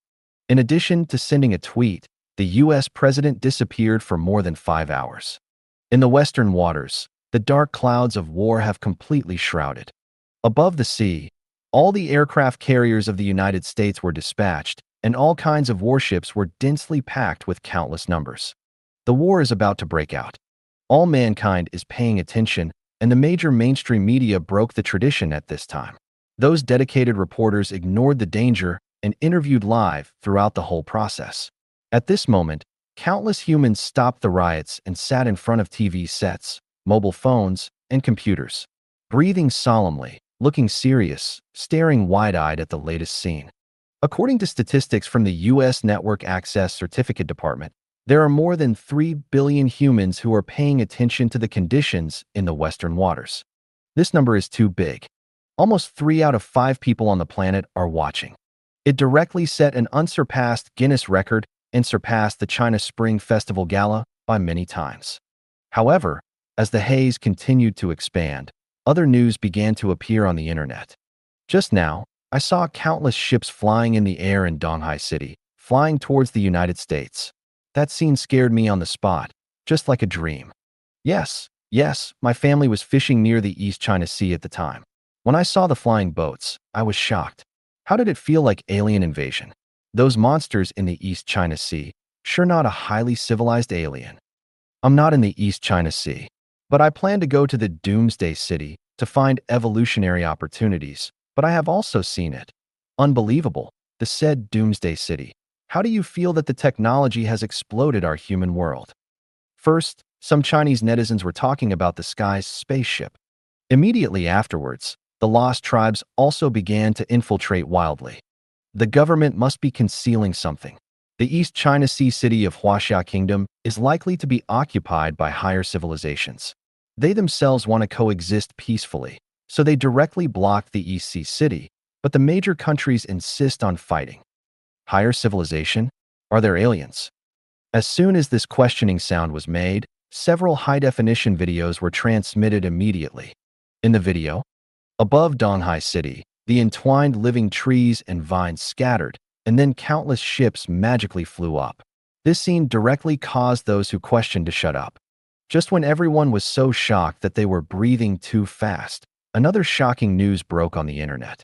In addition to sending a tweet, the U.S. president disappeared for more than 5 hours. In the western waters, the dark clouds of war have completely shrouded. Above the sea, all the aircraft carriers of the United States were dispatched, and all kinds of warships were densely packed with countless numbers. The war is about to break out. All mankind is paying attention, and the major mainstream media broke the tradition at this time. Those dedicated reporters ignored the danger and interviewed live throughout the whole process. At this moment, countless humans stopped the riots and sat in front of TV sets, mobile phones, and computers, breathing solemnly, looking serious, staring wide-eyed at the latest scene. According to statistics from the U.S. Network Access Certificate Department, there are more than 3 billion humans who are paying attention to the conditions in the Western waters. This number is too big. Almost 3 out of 5 people on the planet are watching. It directly set an unsurpassed Guinness record and surpassed the China Spring Festival Gala by many times. However, as the haze continued to expand, other news began to appear on the internet. Just now, I saw countless ships flying in the air in Donghai City, flying towards the United States. That scene scared me on the spot, just like a dream. Yes, my family was fishing near the East China Sea at the time. When I saw the flying boats, I was shocked. How did it feel like alien invasion? Those monsters in the East China Sea, sure not a highly civilized alien. I'm not in the East China Sea, but I plan to go to the Doomsday City to find evolutionary opportunities, but I have also seen it. Unbelievable, the said Doomsday City. How do you feel that the technology has exploded our human world? First, some Chinese netizens were talking about the sky's spaceship. Immediately afterwards, the lost tribes also began to infiltrate wildly. The government must be concealing something. The East China Sea city of Huaxia Kingdom is likely to be occupied by higher civilizations. They themselves want to coexist peacefully, so they directly block the East Sea city, but the major countries insist on fighting. Higher civilization? Are there aliens? As soon as this questioning sound was made, several high-definition videos were transmitted immediately. In the video, above Donghai City, the entwined living trees and vines scattered, and then countless ships magically flew up. This scene directly caused those who questioned to shut up. Just when everyone was so shocked that they were breathing too fast, another shocking news broke on the internet.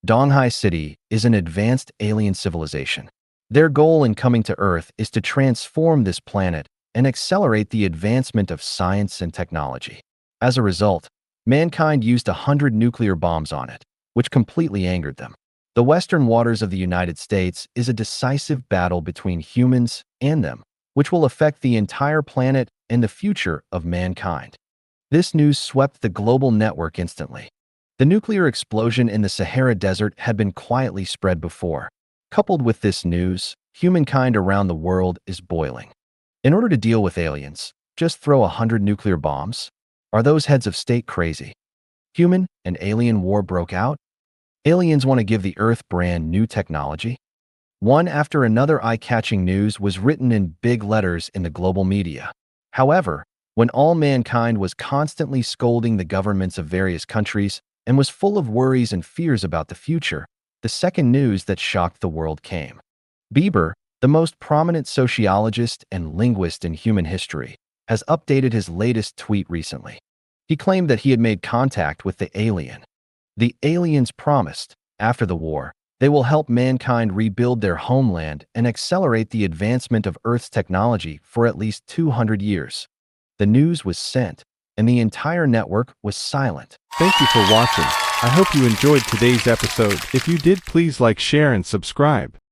Donghai City is an advanced alien civilization. Their goal in coming to Earth is to transform this planet and accelerate the advancement of science and technology. As a result, mankind used 100 nuclear bombs on it, which completely angered them. The western waters of the United States is a decisive battle between humans and them. which will affect the entire planet and the future of mankind. This news swept the global network instantly. The nuclear explosion in the Sahara Desert had been quietly spread before. Coupled with this news, humankind around the world is boiling. In order to deal with aliens, just throw 100 nuclear bombs? Are those heads of state crazy? Human and alien war broke out? Aliens want to give the Earth brand new technology? One after another eye-catching news was written in big letters in the global media. However, when all mankind was constantly scolding the governments of various countries and was full of worries and fears about the future, the second news that shocked the world came. Bieber, the most prominent sociologist and linguist in human history, has updated his latest tweet recently. He claimed that he had made contact with the alien. The aliens promised, after the war, they will help mankind rebuild their homeland and accelerate the advancement of Earth's technology for at least 200 years. The news was sent, and the entire network was silent. Thank you for watching. I hope you enjoyed today's episode. If you did, please like, share, and subscribe.